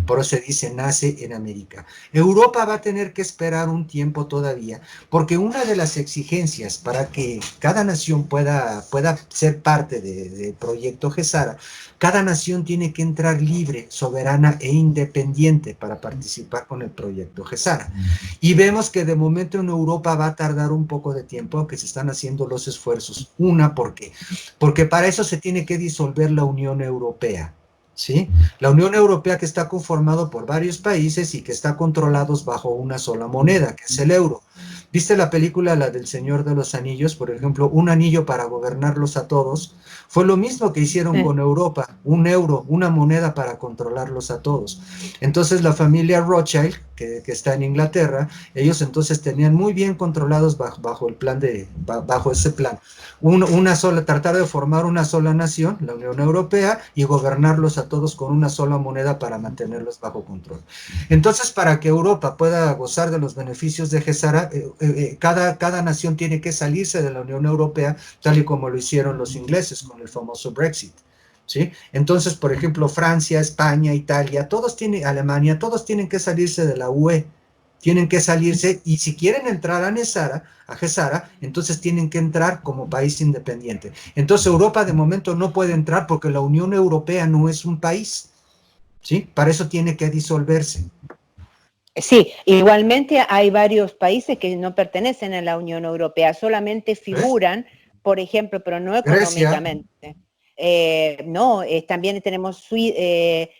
Por eso se dice nace en América. Europa va a tener que esperar un tiempo todavía, porque una de las exigencias para que cada nación pueda ser parte del proyecto GESARA, cada nación tiene que entrar libre, soberana e independiente para participar con el proyecto GESARA. Y vemos que de momento en Europa va a tardar un poco de tiempo, aunque se están haciendo los esfuerzos. Una, ¿por qué? Porque para eso se tiene que disolver la Unión Europea. ¿Sí? La Unión Europea, que está conformado por varios países y que está controlados bajo una sola moneda, que es el euro. ¿Viste la película, la del Señor de los Anillos? Por ejemplo, un anillo para gobernarlos a todos. Fue lo mismo que hicieron con Europa, un euro, una moneda para controlarlos a todos. Entonces la familia Rothschild, que está en Inglaterra, ellos entonces tenían muy bien controlados bajo el plan bajo ese plan. Tratar de formar una sola nación, la Unión Europea, y gobernarlos a todos con una sola moneda para mantenerlos bajo control. Entonces, para que Europa pueda gozar de los beneficios de GESARA, cada nación tiene que salirse de la Unión Europea, tal y como lo hicieron los ingleses con el famoso Brexit. ¿Sí? Entonces, por ejemplo, Francia, España, Italia, Alemania, todos tienen que salirse de la UE, tienen que salirse, y si quieren entrar a GESARA, entonces tienen que entrar como país independiente. Entonces Europa de momento no puede entrar porque la Unión Europea no es un país, ¿sí? Para eso tiene que disolverse. Sí, igualmente hay varios países que no pertenecen a la Unión Europea, solamente figuran, por ejemplo, pero no económicamente. No, también tenemos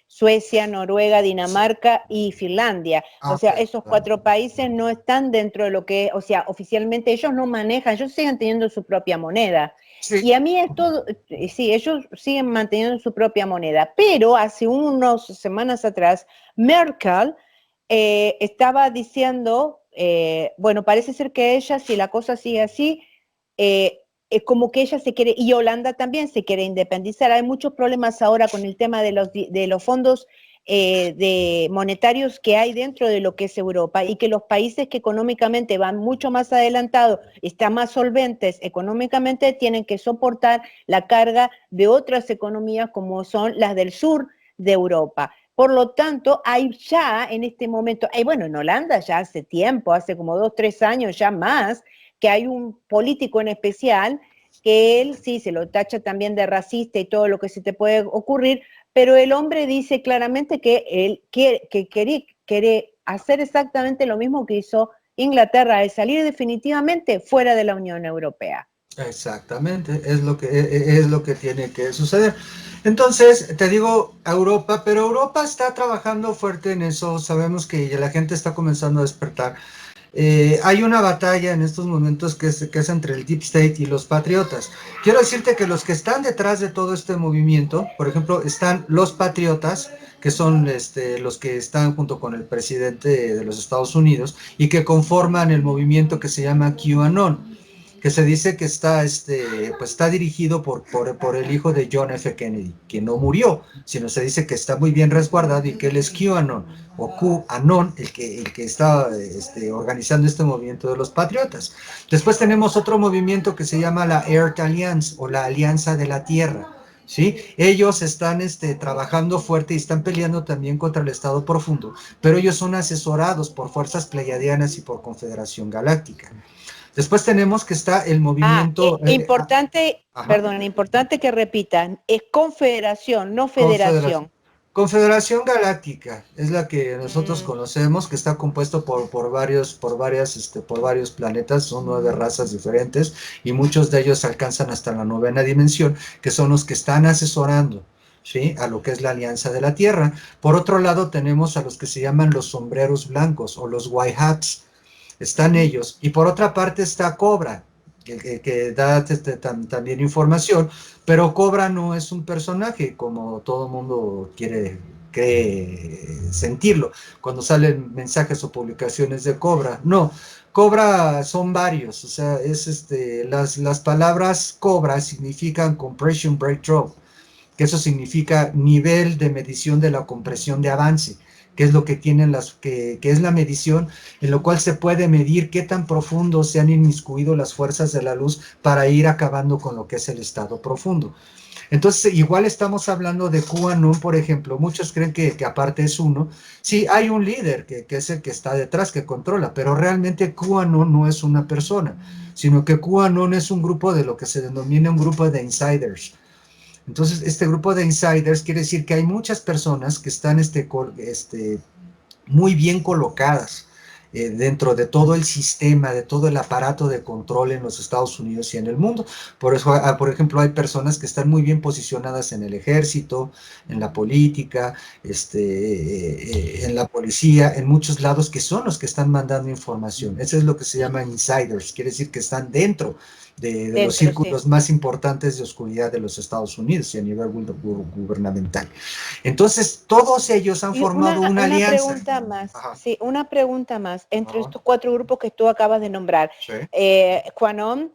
Suecia, Noruega, Dinamarca y Finlandia. O sea, esos 4 países no están dentro de lo que, o sea, oficialmente ellos no manejan, ellos siguen teniendo su propia moneda. Sí. Y a mí esto, sí, ellos siguen manteniendo su propia moneda, pero hace unas semanas atrás, Merkel estaba diciendo, bueno, parece ser que ella, si la cosa sigue así, es como que ella se quiere, y Holanda también se quiere independizar. Hay muchos problemas ahora con el tema de los fondos monetarios que hay dentro de lo que es Europa, y que los países que económicamente van mucho más adelantados, están más solventes económicamente, tienen que soportar la carga de otras economías como son las del sur de Europa. Por lo tanto, hay ya en este momento, bueno, en Holanda ya hace tiempo, hace como 2, 3 años ya más, que hay un político en especial que él sí se lo tacha también de racista y todo lo que se te puede ocurrir, pero el hombre dice claramente que él quiere hacer exactamente lo mismo que hizo Inglaterra, de salir definitivamente fuera de la Unión Europea. Exactamente, es lo que tiene que suceder. Entonces, te digo Europa, pero Europa está trabajando fuerte en eso. Sabemos que la gente está comenzando a despertar. Hay una batalla en estos momentos que es entre el Deep State y los patriotas. Quiero decirte que los que están detrás de todo este movimiento, por ejemplo, están los patriotas, que son los que están junto con el presidente de los Estados Unidos y que conforman el movimiento que se llama QAnon. que se dice que está, pues está dirigido por el hijo de John F. Kennedy, que no murió, sino se dice que está muy bien resguardado y que él es QAnon, o QAnon, el que está organizando este movimiento de los patriotas. Después tenemos otro movimiento que se llama la Earth Alliance, o la Alianza de la Tierra. ¿Sí? Ellos están trabajando fuerte y están peleando también contra el Estado Profundo, pero ellos son asesorados por fuerzas pleiadianas y por Confederación Galáctica. Después tenemos que está el movimiento... Importante, perdón, importante que repitan, es confederación, no federación. Confederación Galáctica es la que nosotros conocemos, que está compuesto por varios planetas, son 9 razas diferentes, y muchos de ellos alcanzan hasta la 9ª dimensión, que son los que están asesorando, ¿sí?, a lo que es la Alianza de la Tierra. Por otro lado, tenemos a los que se llaman los sombreros blancos, o los white hats, están ellos. Y por otra parte está Cobra, que da también información, pero Cobra no es un personaje como todo el mundo quiere sentirlo cuando salen mensajes o publicaciones de Cobra. No, Cobra son varios, o sea, las palabras Cobra significan Compression Breakthrough, que eso significa nivel de medición de la compresión de avance, que es lo que tienen que es la medición en lo cual se puede medir qué tan profundo se han inmiscuido las fuerzas de la luz para ir acabando con lo que es el estado profundo. Entonces, igual estamos hablando de QAnon, por ejemplo. Muchos creen que aparte es uno. Sí, hay un líder que es el que está detrás, que controla, pero realmente QAnon no es una persona, sino que QAnon es un grupo de lo que se denomina un grupo de insiders. Entonces, este grupo de insiders quiere decir que hay muchas personas que están muy bien colocadas dentro de todo el sistema, de todo el aparato de control en los Estados Unidos y en el mundo. Por eso, por ejemplo, hay personas que están muy bien posicionadas en el ejército, en la política, en la policía, en muchos lados, que son los que están mandando información. Eso es lo que se llama insiders, quiere decir que están dentro de los círculos más importantes de oscuridad de los Estados Unidos y a nivel gubernamental. Entonces, todos ellos han formado una alianza. Pregunta más, sí, una pregunta más. Entre estos 4 grupos que tú acabas de nombrar, sí. QAnon,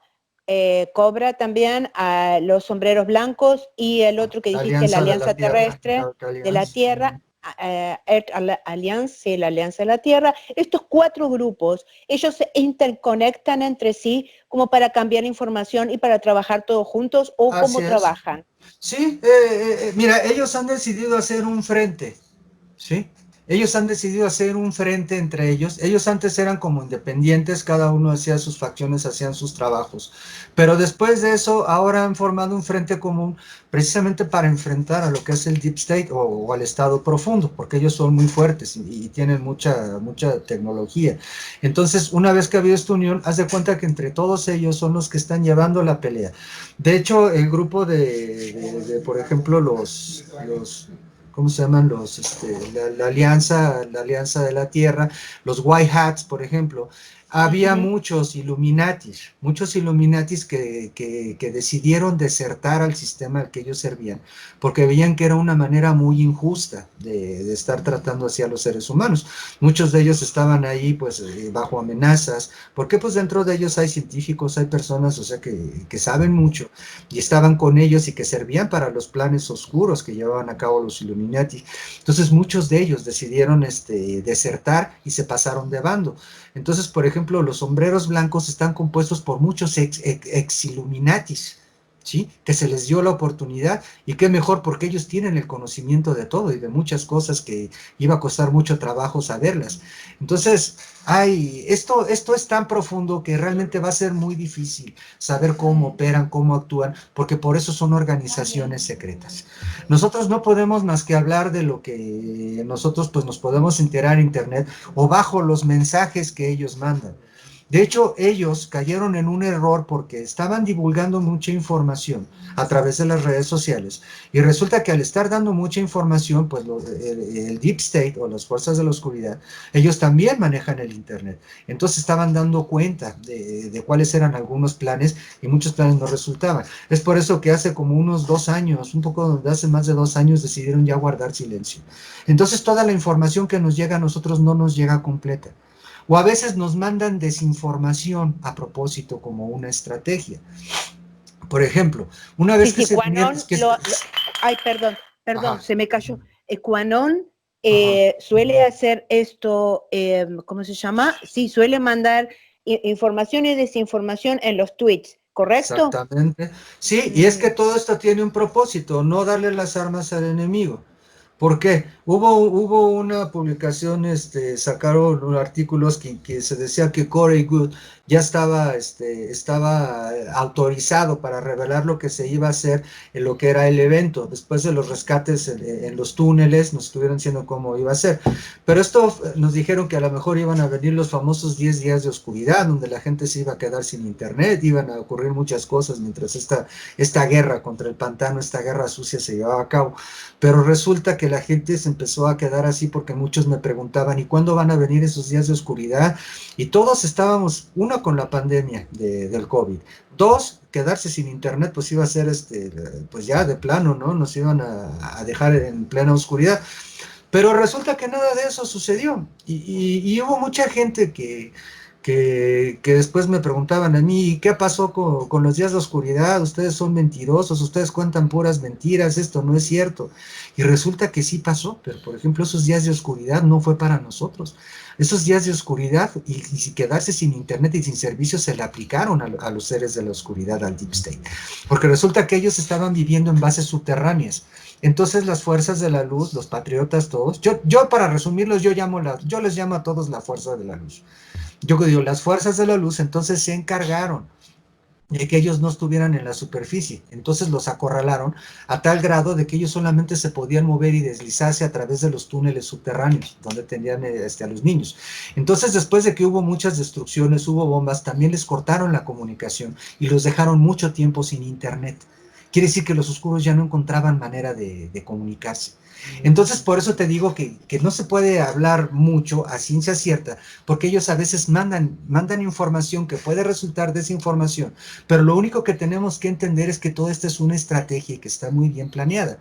Cobra también, a los sombreros blancos, y el otro que dijiste, la Alianza Terrestre de la Tierra, Earth Alliance, sí, la Alianza de la Tierra. Estos 4 grupos, ellos se interconectan entre sí como para cambiar información y para trabajar todos juntos, ¿o cómo trabajan? Sí, mira, ellos han decidido hacer un frente, ¿sí? Ellos han decidido hacer un frente entre ellos. Ellos antes eran como independientes, cada uno hacía sus facciones, hacían sus trabajos. Pero después de eso, ahora han formado un frente común precisamente para enfrentar a lo que es el Deep State o al Estado Profundo, porque ellos son muy fuertes y tienen mucha tecnología. Entonces, una vez que ha habido esta unión, haz de cuenta que entre todos ellos son los que están llevando la pelea. De hecho, el grupo por ejemplo, ¿cómo se llaman? La Alianza de la Tierra, los White Hats, por ejemplo, había muchos Illuminatis que decidieron desertar al sistema al que ellos servían, porque veían que era una manera muy injusta de estar tratando hacia los seres humanos. Muchos de ellos estaban ahí, pues, bajo amenazas, porque pues dentro de ellos hay científicos, hay personas, o sea, que saben mucho, y estaban con ellos y que servían para los planes oscuros que llevaban a cabo los Illuminati. Entonces muchos de ellos decidieron desertar y se pasaron de bando. Entonces, por ejemplo, los sombreros blancos están compuestos por muchos ex-Illuminatis, ¿sí?, que se les dio la oportunidad, y qué mejor porque ellos tienen el conocimiento de todo y de muchas cosas que iba a costar mucho trabajo saberlas. Entonces, esto es tan profundo que realmente va a ser muy difícil saber cómo operan, cómo actúan, porque por eso son organizaciones secretas. Nosotros no podemos más que hablar de lo que nosotros pues nos podemos enterar en internet o bajo los mensajes que ellos mandan. De hecho, ellos cayeron en un error porque estaban divulgando mucha información a través de las redes sociales, y resulta que al estar dando mucha información, pues el Deep State o las fuerzas de la oscuridad, ellos también manejan el internet. Entonces estaban dando cuenta de cuáles eran algunos planes, y muchos planes no resultaban. Es por eso que hace como unos 2 años, un poco hace más de 2 años, decidieron ya guardar silencio. Entonces toda la información que nos llega a nosotros no nos llega completa. O a veces nos mandan desinformación a propósito como una estrategia. Por ejemplo, una vez que Sí, se venían... QAnon, ay, perdón, Ajá, se me cayó. QAnon ajá. suele hacer esto, ¿cómo se llama? Sí, suele mandar información y desinformación en los tweets, ¿correcto? Exactamente. Sí, y es Mm. que todo esto tiene un propósito, no darle las armas al enemigo. ¿Por qué? Hubo una publicación, sacaron artículos que se decía que Corey Good ya estaba autorizado para revelar lo que se iba a hacer en lo que era el evento. Después de los rescates en los túneles, nos estuvieron diciendo cómo iba a ser. Pero esto nos dijeron que a lo mejor iban a venir los famosos 10 días de oscuridad, donde la gente se iba a quedar sin internet, iban a ocurrir muchas cosas mientras esta guerra contra el pantano, esta guerra sucia se llevaba a cabo. Pero resulta que la gente se empezó a quedar así porque muchos me preguntaban, ¿y cuándo van a venir esos días de oscuridad? Y todos estábamos, uno, con la pandemia del COVID, dos, quedarse sin internet, pues iba a ser, pues ya de plano, ¿no? Nos iban a dejar en plena oscuridad. Pero resulta que nada de eso sucedió. Y hubo mucha gente que después me preguntaban a mí, ¿qué pasó con los días de oscuridad? Ustedes son mentirosos, ustedes cuentan puras mentiras, esto no es cierto. Y resulta que sí pasó, pero por ejemplo esos días de oscuridad no fue para nosotros. Esos días de oscuridad y quedarse sin internet y sin servicios se le aplicaron a los seres de la oscuridad, al Deep State. Porque resulta que ellos estaban viviendo en bases subterráneas. Entonces las fuerzas de la luz, los patriotas todos, yo para resumirlos, yo les llamo a todos la fuerza de la luz. Yo digo, las fuerzas de la luz entonces se encargaron de que ellos no estuvieran en la superficie. Entonces los acorralaron a tal grado de que ellos solamente se podían mover y deslizarse a través de los túneles subterráneos, donde tenían a los niños. Entonces, después de que hubo muchas destrucciones, hubo bombas, también les cortaron la comunicación y los dejaron mucho tiempo sin internet. Quiere decir que los oscuros ya no encontraban manera de comunicarse. Entonces, por eso te digo que no se puede hablar mucho a ciencia cierta, porque ellos a veces mandan información que puede resultar desinformación, pero lo único que tenemos que entender es que todo esto es una estrategia y que está muy bien planeada.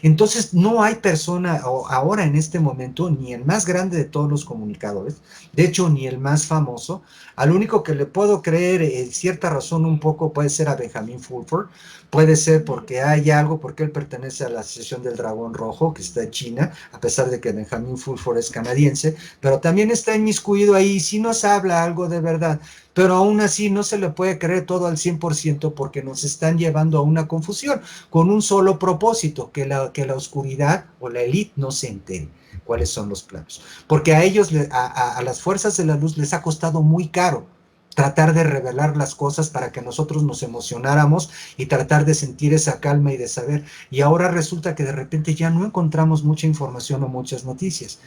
Entonces, no hay persona ahora en este momento, ni el más grande de todos los comunicadores, de hecho, ni el más famoso. Al único que le puedo creer en cierta razón un poco puede ser a Benjamin Fulford, puede ser porque hay algo, porque él pertenece a la Asociación del Dragón Rojo, que está en China, a pesar de que Benjamin Fulford es canadiense, pero también está inmiscuido ahí, si nos habla algo de verdad, pero aún así no se le puede creer todo al 100% porque nos están llevando a una confusión con un solo propósito, que la oscuridad o la élite no se entere cuáles son los planos. Porque a ellos, a las fuerzas de la luz les ha costado muy caro tratar de revelar las cosas para que nosotros nos emocionáramos y tratar de sentir esa calma y de saber. Y ahora resulta que de repente ya no encontramos mucha información o muchas noticias.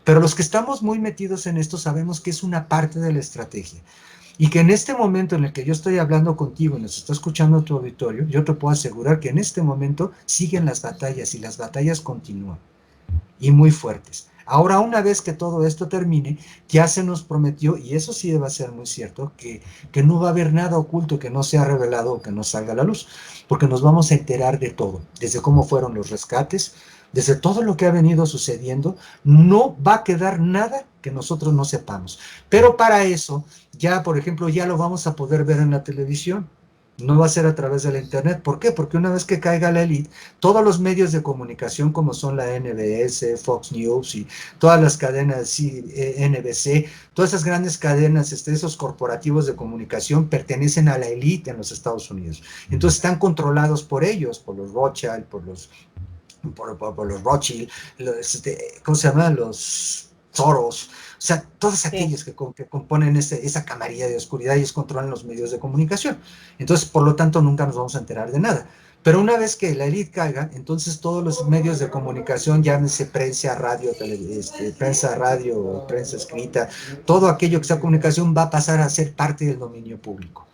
Pero los que estamos muy metidos en esto sabemos que es una parte de la estrategia. Y que en este momento en el que yo estoy hablando contigo y nos está escuchando tu auditorio, yo te puedo asegurar que en este momento siguen las batallas y las batallas continúan y muy fuertes. Ahora, una vez que todo esto termine, ya se nos prometió, y eso sí va a ser muy cierto, que no va a haber nada oculto que no sea revelado o que no salga a la luz, porque nos vamos a enterar de todo, desde cómo fueron los rescates, desde todo lo que ha venido sucediendo, no va a quedar nada que nosotros no sepamos. Pero para eso, ya, por ejemplo, ya lo vamos a poder ver en la televisión. No va a ser a través de la internet. ¿Por qué? Porque una vez que caiga la élite, todos los medios de comunicación como son la NBS, Fox News y todas las cadenas, sí, NBC, todas esas grandes cadenas, esos corporativos de comunicación pertenecen a la élite en los Estados Unidos. Entonces están controlados por ellos, por los Rothschild, por los Rothschild, ¿cómo se llama? Los Soros, o sea, todos Sí. aquellos que componen esa camarilla de oscuridad, ellos controlan los medios de comunicación. Entonces, por lo tanto, nunca nos vamos a enterar de nada. Pero una vez que la élite caiga, entonces todos los medios de comunicación, llámese prensa, radio, prensa, radio, prensa escrita, todo aquello que sea comunicación va a pasar a ser parte del dominio público.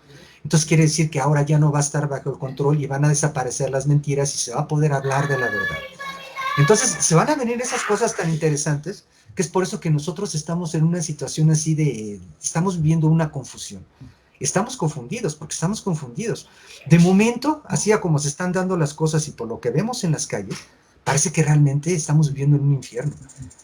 Entonces quiere decir que ahora ya no va a estar bajo el control y van a desaparecer las mentiras y se va a poder hablar de la verdad. Entonces se van a venir esas cosas tan interesantes que es por eso que nosotros estamos en una situación así estamos viviendo una confusión. Estamos confundidos, porque estamos confundidos. De momento, así a como se están dando las cosas y por lo que vemos en las calles, parece que realmente estamos viviendo en un infierno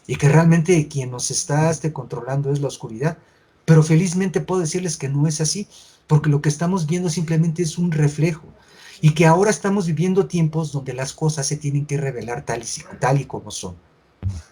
y que realmente quien nos está controlando es la oscuridad. Pero felizmente puedo decirles que no es así, porque lo que estamos viendo simplemente es un reflejo y que ahora estamos viviendo tiempos donde las cosas se tienen que revelar tal y como son.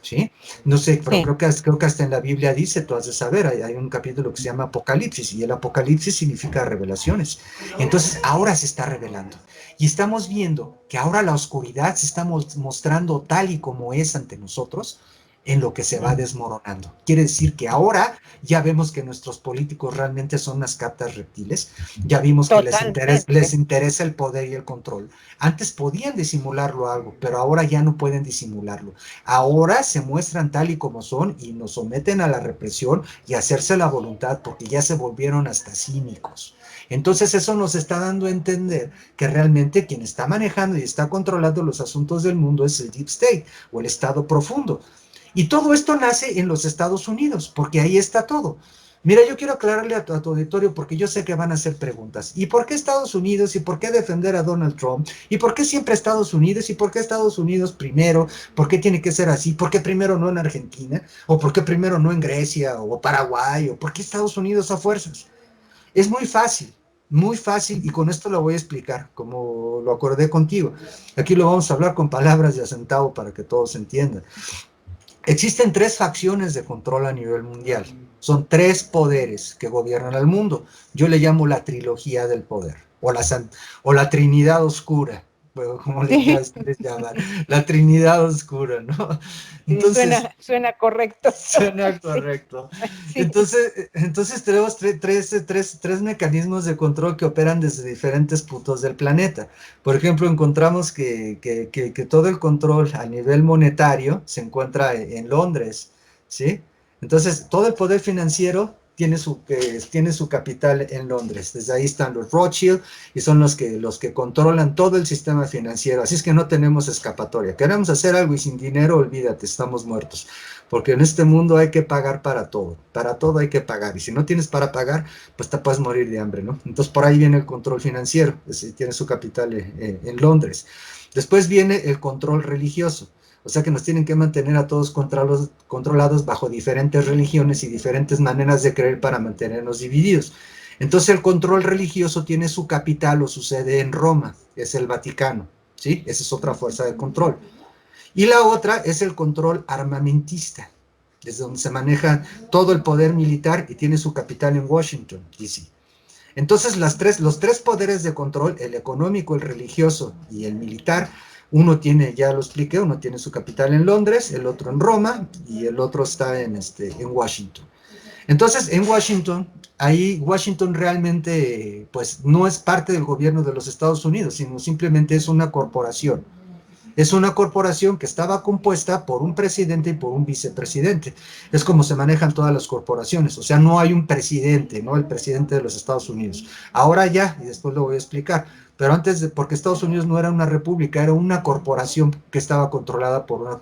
¿Sí? No sé, pero Sí. creo que hasta en la Biblia dice, tú has de saber, hay un capítulo que se llama Apocalipsis, y el Apocalipsis significa revelaciones. Entonces, ahora se está revelando. Y estamos viendo que ahora la oscuridad se está mostrando tal y como es ante nosotros, en lo que se va desmoronando. Quiere decir que ahora ya vemos que nuestros políticos realmente son unas captas reptiles, ya vimos que les Totalmente. interesa el poder y el control. Antes podían disimularlo algo, pero ahora ya no pueden disimularlo. Ahora se muestran tal y como son y nos someten a la represión y a hacerse la voluntad porque ya se volvieron hasta cínicos. Entonces eso nos está dando a entender que realmente quien está manejando y está controlando los asuntos del mundo es el Deep State o el Estado profundo. Y todo esto nace en los Estados Unidos, porque ahí está todo. Mira, yo quiero aclararle a tu auditorio porque yo sé que van a hacer preguntas. ¿Y por qué Estados Unidos? ¿Y por qué defender a Donald Trump? ¿Y por qué siempre Estados Unidos? ¿Y por qué Estados Unidos primero? ¿Por qué tiene que ser así? ¿Por qué primero no en Argentina? ¿O por qué primero no en Grecia o Paraguay? ¿O por qué Estados Unidos a fuerzas? Es muy fácil y con esto lo voy a explicar, como lo acordé contigo. Aquí lo vamos a hablar con palabras de acentavo para que todos entiendan. Existen tres facciones de control a nivel mundial. Son tres poderes que gobiernan al mundo. Yo le llamo la trilogía del poder o la Trinidad Oscura, como le Sí, quieras llamar, la Trinidad Oscura, ¿no? sí, Entonces, suena correcto. suena Sí, correcto. sí. Entonces tenemos tres mecanismos de control que operan desde diferentes puntos del planeta. Por ejemplo, encontramos que todo el control a nivel monetario se encuentra en Londres, ¿sí? Entonces, todo el poder financiero tiene su capital en Londres. Desde ahí están los Rothschild y son los que controlan todo el sistema financiero. Así es que no tenemos escapatoria. Queremos hacer algo y sin dinero, olvídate, estamos muertos. Porque en este mundo hay que pagar para todo hay que pagar, y si no tienes para pagar, pues te puedes morir de hambre, ¿no? Entonces por ahí viene el control financiero, tiene su capital en Londres. Después viene el control religioso, o sea que nos tienen que mantener a todos controlados bajo diferentes religiones y diferentes maneras de creer para mantenernos divididos. Entonces el control religioso tiene su capital o su sede en Roma, es el Vaticano, ¿sí? Esa es otra fuerza de control. Y la otra es el control armamentista, desde donde se maneja todo el poder militar y tiene su capital en Washington, D.C. Entonces, los tres poderes de control, el económico, el religioso y el militar, uno tiene, ya lo expliqué, uno tiene su capital en Londres, el otro en Roma y el otro está en Washington. Entonces, en Washington, ahí Washington realmente, pues, no es parte del gobierno de los Estados Unidos, sino simplemente es una corporación. Es una corporación que estaba compuesta por un presidente y por un vicepresidente. Es como se manejan todas las corporaciones. O sea, no hay un presidente, ¿no? El presidente de los Estados Unidos. Ahora ya, y después lo voy a explicar. Pero porque Estados Unidos no era una república, era una corporación que estaba controlada por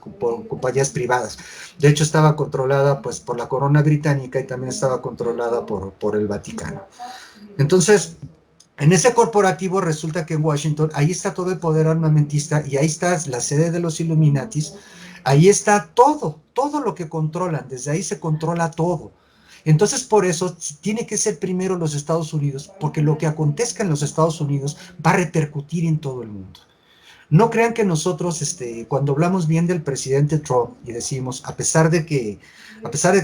compañías privadas. De hecho, estaba controlada pues por la corona británica y también estaba controlada por el Vaticano. Entonces, en ese corporativo resulta que en Washington, ahí está todo el poder armamentista y ahí está la sede de los Illuminatis, ahí está todo lo que controlan, desde ahí se controla todo. Entonces, por eso tiene que ser primero los Estados Unidos, porque lo que acontezca en los Estados Unidos va a repercutir en todo el mundo. No crean que nosotros, cuando hablamos bien del presidente Trump y decimos, a pesar de que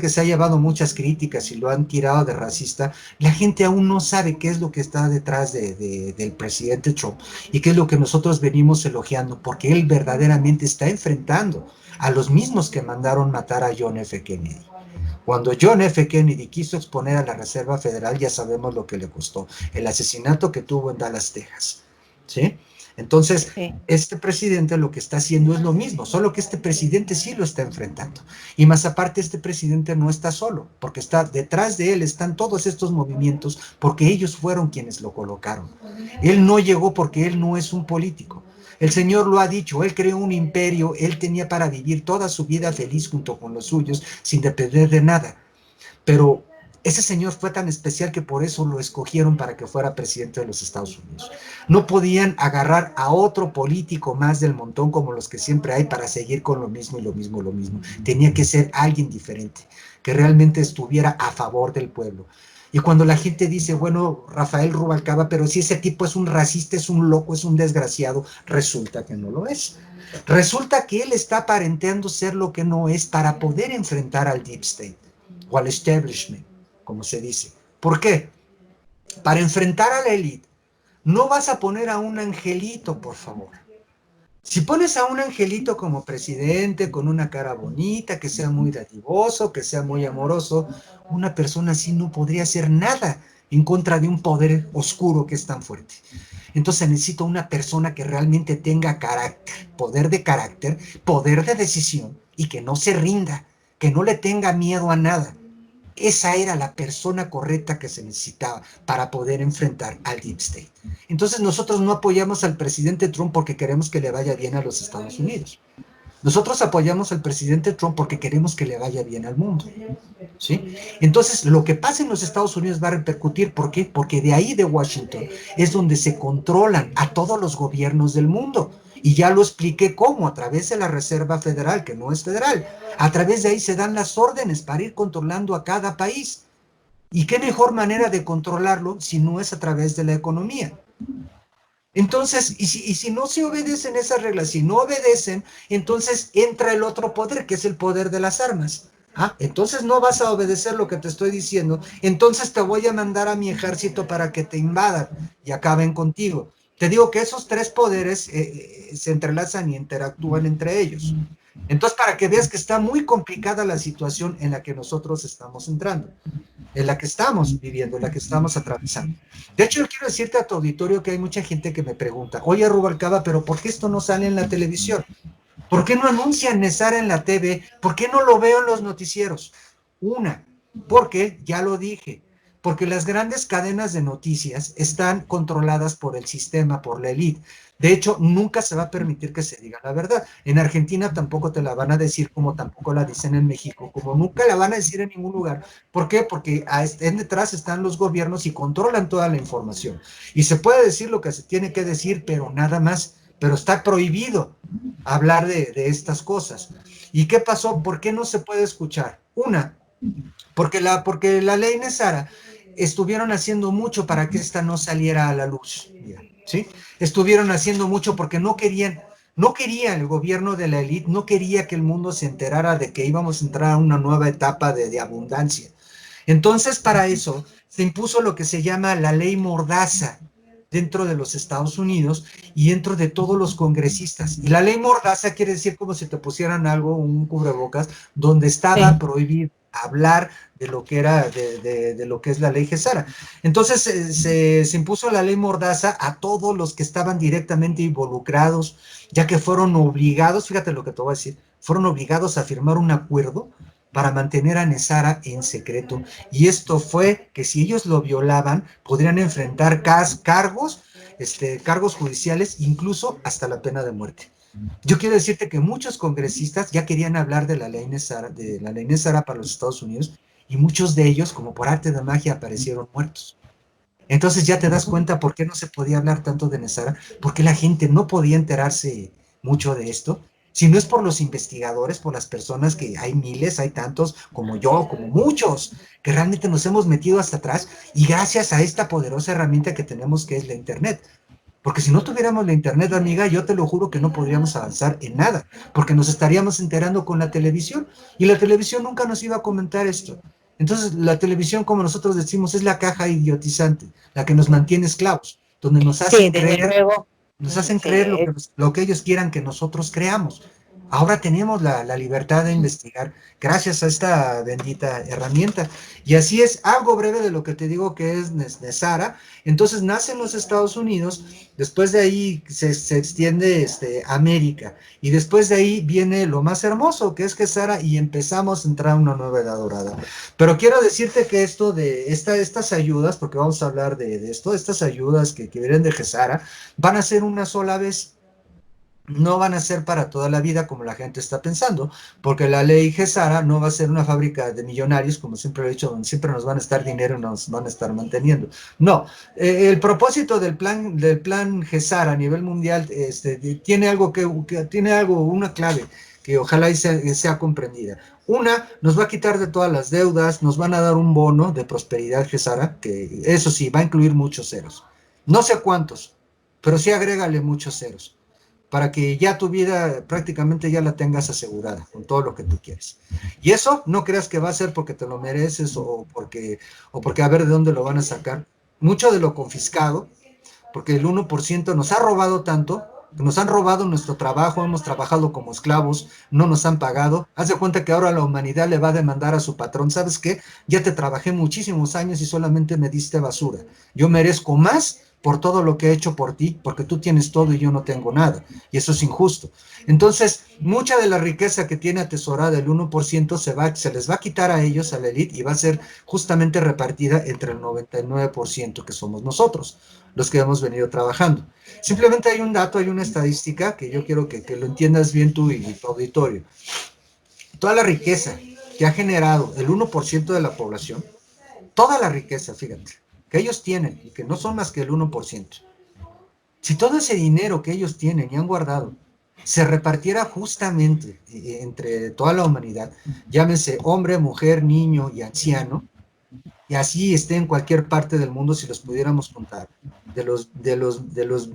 se ha llevado muchas críticas y lo han tirado de racista, la gente aún no sabe qué es lo que está detrás del presidente Trump y qué es lo que nosotros venimos elogiando, porque él verdaderamente está enfrentando a los mismos que mandaron matar a John F. Kennedy. Cuando John F. Kennedy quiso exponer a la Reserva Federal, ya sabemos lo que le costó, el asesinato que tuvo en Dallas, Texas. ¿Sí? Entonces, Sí. este presidente lo que está haciendo es lo mismo, solo que este presidente sí lo está enfrentando. Y más aparte, este presidente no está solo, porque está detrás de él están todos estos movimientos, porque ellos fueron quienes lo colocaron. Él no llegó porque él no es un político. El Señor lo ha dicho, Él creó un imperio, Él tenía para vivir toda su vida feliz junto con los suyos, sin depender de nada. Pero Ese señor fue tan especial que por eso lo escogieron para que fuera presidente de los Estados Unidos. No podían agarrar a otro político más del montón como los que siempre hay para seguir con lo mismo y lo mismo y lo mismo. Tenía que ser alguien diferente, que realmente estuviera a favor del pueblo. Y cuando la gente dice, bueno, Rafael Rubalcaba, pero si ese tipo es un racista, es un loco, es un desgraciado, resulta que no lo es. Resulta que él está aparentando ser lo que no es para poder enfrentar al Deep State o al establishment, como se dice. ¿Por qué? Para enfrentar a la élite, no vas a poner a un angelito, por favor. Si pones a un angelito como presidente, con una cara bonita, que sea muy dadivoso, que sea muy amoroso, una persona así no podría hacer nada en contra de un poder oscuro que es tan fuerte. Entonces necesito una persona que realmente tenga carácter, poder de decisión y que no se rinda, que no le tenga miedo a nada. Esa era la persona correcta que se necesitaba para poder enfrentar al Deep State. Entonces nosotros no apoyamos al presidente Trump porque queremos que le vaya bien a los Estados Unidos. Nosotros apoyamos al presidente Trump porque queremos que le vaya bien al mundo, ¿sí? Entonces, lo que pasa en los Estados Unidos va a repercutir, ¿por qué? Porque de ahí de Washington es donde se controlan a todos los gobiernos del mundo. Y ya lo expliqué cómo, a través de la Reserva Federal, que no es federal. A través de ahí se dan las órdenes para ir controlando a cada país. ¿Y qué mejor manera de controlarlo si no es a través de la economía? Entonces, y si no se obedecen esas reglas, si no obedecen, entonces entra el otro poder, que es el poder de las armas. Ah, entonces no vas a obedecer lo que te estoy diciendo, entonces te voy a mandar a mi ejército para que te invadan y acaben contigo. Te digo que esos tres poderes se entrelazan y interactúan entre ellos. Entonces, para que veas que está muy complicada la situación en la que nosotros estamos entrando, en la que estamos viviendo, en la que estamos atravesando. De hecho, yo quiero decirte a tu auditorio que hay mucha gente que me pregunta, oye Rubalcaba, pero ¿por qué esto no sale en la televisión? ¿Por qué no anuncian Nesara en la TV? ¿Por qué no lo veo en los noticieros? Una, porque, ya lo dije, porque las grandes cadenas de noticias están controladas por el sistema, por la élite. De hecho, nunca se va a permitir que se diga la verdad. En Argentina tampoco te la van a decir, como tampoco la dicen en México, como nunca la van a decir en ningún lugar. ¿Por qué? Porque en detrás están los gobiernos y controlan toda la información. Y se puede decir lo que se tiene que decir, pero nada más. Pero está prohibido hablar de estas cosas. ¿Y qué pasó? ¿Por qué no se puede escuchar? Una, porque la ley Nesara estuvieron haciendo mucho para que esta no saliera a la luz, ¿sí? Estuvieron haciendo mucho porque no quería el gobierno de la élite, no quería que el mundo se enterara de que íbamos a entrar a una nueva etapa de abundancia. Entonces, para eso se impuso lo que se llama la ley Mordaza dentro de los Estados Unidos y dentro de todos los congresistas. Y la ley Mordaza quiere decir como si te pusieran algo, un cubrebocas, donde estaba prohibido hablar de lo que era, de lo que es la ley Gesara. Entonces se impuso la ley Mordaza a todos los que estaban directamente involucrados, ya que fueron obligados, fíjate lo que te voy a decir, fueron obligados a firmar un acuerdo para mantener a Nesara en secreto. Y esto fue que si ellos lo violaban, podrían enfrentar cargos judiciales, incluso hasta la pena de muerte. Yo quiero decirte que muchos congresistas ya querían hablar de la ley Nesara para los Estados Unidos, y muchos de ellos, como por arte de magia, aparecieron muertos. Entonces ya te das cuenta por qué no se podía hablar tanto de Nesara, porque la gente no podía enterarse mucho de esto. Si no es por los investigadores, por las personas que hay miles, hay tantos como yo, como muchos, que realmente nos hemos metido hasta atrás, y gracias a esta poderosa herramienta que tenemos, que es la Internet. Porque si no tuviéramos la Internet, amiga, yo te lo juro que no podríamos avanzar en nada, porque nos estaríamos enterando con la televisión, y la televisión nunca nos iba a comentar esto. Entonces, la televisión, como nosotros decimos, es la caja idiotizante, la que nos mantiene esclavos, donde Sí, desde luego. nos hacen creer Sí, lo que ellos quieran que nosotros creamos. Ahora tenemos la libertad de investigar gracias a esta bendita herramienta. Y así es, algo breve de lo que te digo que es Nesara. Entonces nace en los Estados Unidos, después de ahí se extiende América, y después de ahí viene lo más hermoso, que es Gesara, y empezamos a entrar a una nueva edad dorada. Pero quiero decirte que esto de estas ayudas, porque vamos a hablar de esto, estas ayudas que vienen de Gesara, van a ser una sola vez. no van a ser para toda la vida como la gente está pensando, porque la ley GESARA no va a ser una fábrica de millonarios, como siempre he dicho, donde siempre nos van a estar dinero y nos van a estar manteniendo. No, el propósito del plan GESARA a nivel mundial tiene algo tiene algo, una clave que ojalá y sea comprendida. Una, nos va a quitar de todas las deudas, nos van a dar un bono de prosperidad GESARA, que eso sí, va a incluir muchos ceros. No sé cuántos, pero sí agrégale muchos ceros para que ya tu vida prácticamente ya la tengas asegurada con todo lo que tú quieres. Y eso no creas que va a ser porque te lo mereces o porque a ver de dónde lo van a sacar. Mucho de lo confiscado, porque el 1% nos ha robado tanto, nos han robado nuestro trabajo, hemos trabajado como esclavos, no nos han pagado. Haz de cuenta que ahora la humanidad le va a demandar a su patrón, ¿sabes qué? Ya te trabajé muchísimos años y solamente me diste basura. Yo merezco más por todo lo que he hecho por ti, porque tú tienes todo y yo no tengo nada. Y eso es injusto. Entonces, mucha de la riqueza que tiene atesorada el 1% se les va a quitar a ellos, a la élite, y va a ser justamente repartida entre el 99% que somos nosotros, los que hemos venido trabajando. Simplemente hay un dato, hay una estadística que yo quiero que lo entiendas bien tú y tu auditorio. Toda la riqueza que ha generado el 1% de la población, toda la riqueza, fíjate, que ellos tienen y que no son más que el 1%, si todo ese dinero que ellos tienen y han guardado se repartiera justamente entre toda la humanidad, llámese hombre, mujer, niño y anciano, y así esté en cualquier parte del mundo si los pudiéramos contar, de los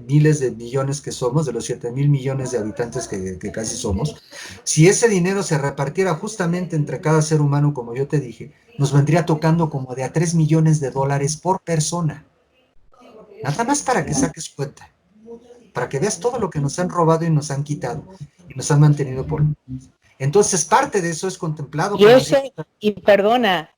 miles de millones que somos, de los 7.000 millones de habitantes que casi somos, si ese dinero se repartiera justamente entre cada ser humano, como yo te dije, nos vendría tocando como de a 3 millones de dólares por persona. Nada más para que saques cuenta, para que veas todo lo que nos han robado y nos han quitado y nos han mantenido por. Entonces, parte de eso es contemplado Y con la eso, ley. y perdona,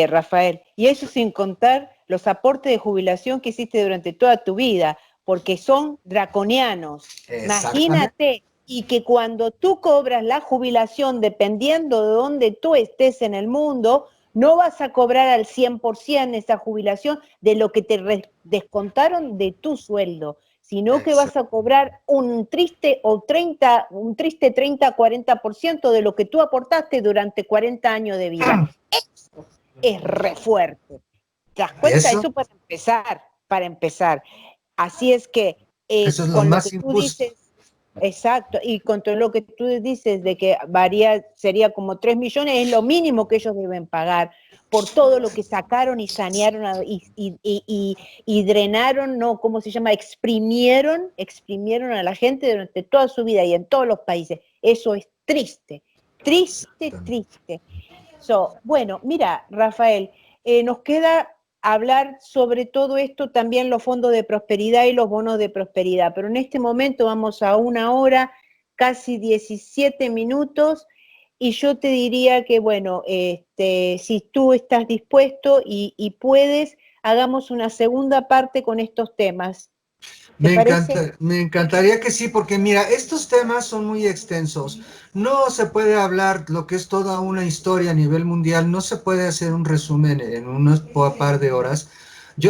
Rafael, y eso sin contar los aportes de jubilación que hiciste durante toda tu vida, porque son draconianos. Exactamente. Imagínate, y que cuando tú cobras la jubilación, dependiendo de dónde tú estés en el mundo, no vas a cobrar al 100% esa jubilación de lo que te descontaron de tu sueldo, sino que vas a cobrar un triste 30-40% de lo que tú aportaste durante 40 años de vida. Eso es re fuerte. ¿Te das Y cuenta? eso, Eso para empezar. Así es que eso es lo con lo que más tú injusto. dices, exacto, y con todo lo que tú dices de que sería como 3 millones, es lo mínimo que ellos deben pagar por todo lo que sacaron y sanearon y drenaron, no, ¿cómo se llama? Exprimieron a la gente durante toda su vida y en todos los países. Eso es triste, triste, triste. Bueno, mira, Rafael, nos queda hablar sobre todo esto también los fondos de prosperidad y los bonos de prosperidad, pero en este momento vamos a 1 hora, casi 17 minutos, y yo te diría que, bueno, si tú estás dispuesto y puedes, hagamos una segunda parte con estos temas. ¿Te parece? Me encantaría que sí, porque mira, estos temas son muy extensos. No se puede hablar lo que es toda una historia a nivel mundial, no se puede hacer un resumen en unos par de horas.